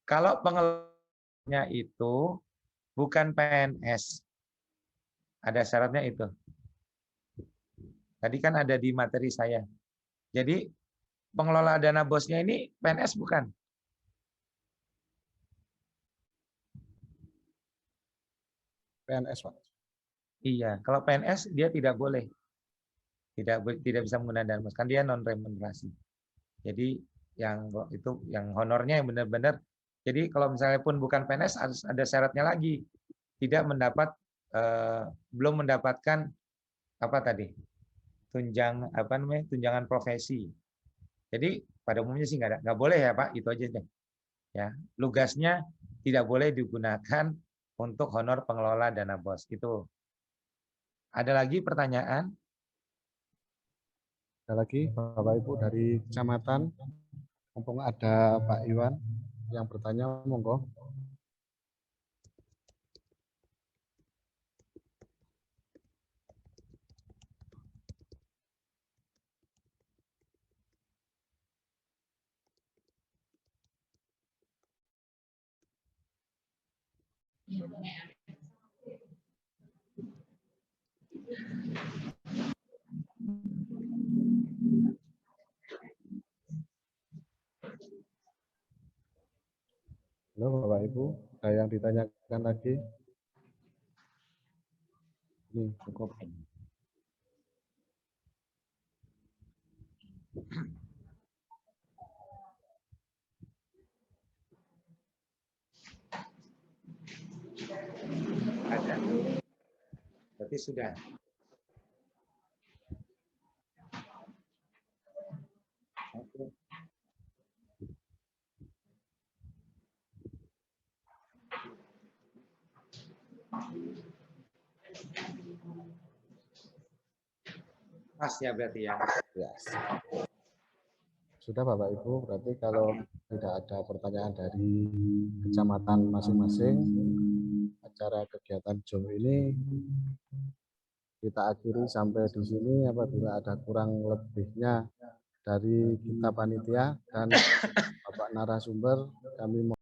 Kalau pengelolanya itu bukan PNS. Ada syaratnya itu. Tadi kan ada di materi saya. Jadi pengelola dana bosnya ini PNS bukan? PNS, Pak. Iya, kalau PNS dia tidak boleh. Tidak bisa menggunakan dana bos, kan dia non remunerasi. Jadi yang honornya yang benar-benar. Jadi kalau misalnya pun bukan PNS harus ada syaratnya lagi. Tidak mendapat belum mendapatkan apa tadi? Tunjangan profesi. Jadi pada umumnya sih nggak boleh ya Pak, itu aja deh. Ya, lugasnya tidak boleh digunakan untuk honor pengelola dana BOS. Itu. Ada lagi pertanyaan? Ada lagi Bapak Ibu dari kecamatan, mumpung ada Pak Iwan yang bertanya, monggo. Halo Bapak Ibu, ada yang ditanyakan lagi? Ini Cukup. Ada. Berarti sudah. Oke. Pas ya berarti ya. Yes. Sudah Bapak Ibu, berarti kalau tidak ada pertanyaan dari kecamatan masing-masing, acara kegiatan JOM ini kita akhiri sampai di sini. Apabila ada kurang lebihnya dari kita panitia dan Bapak narasumber, kami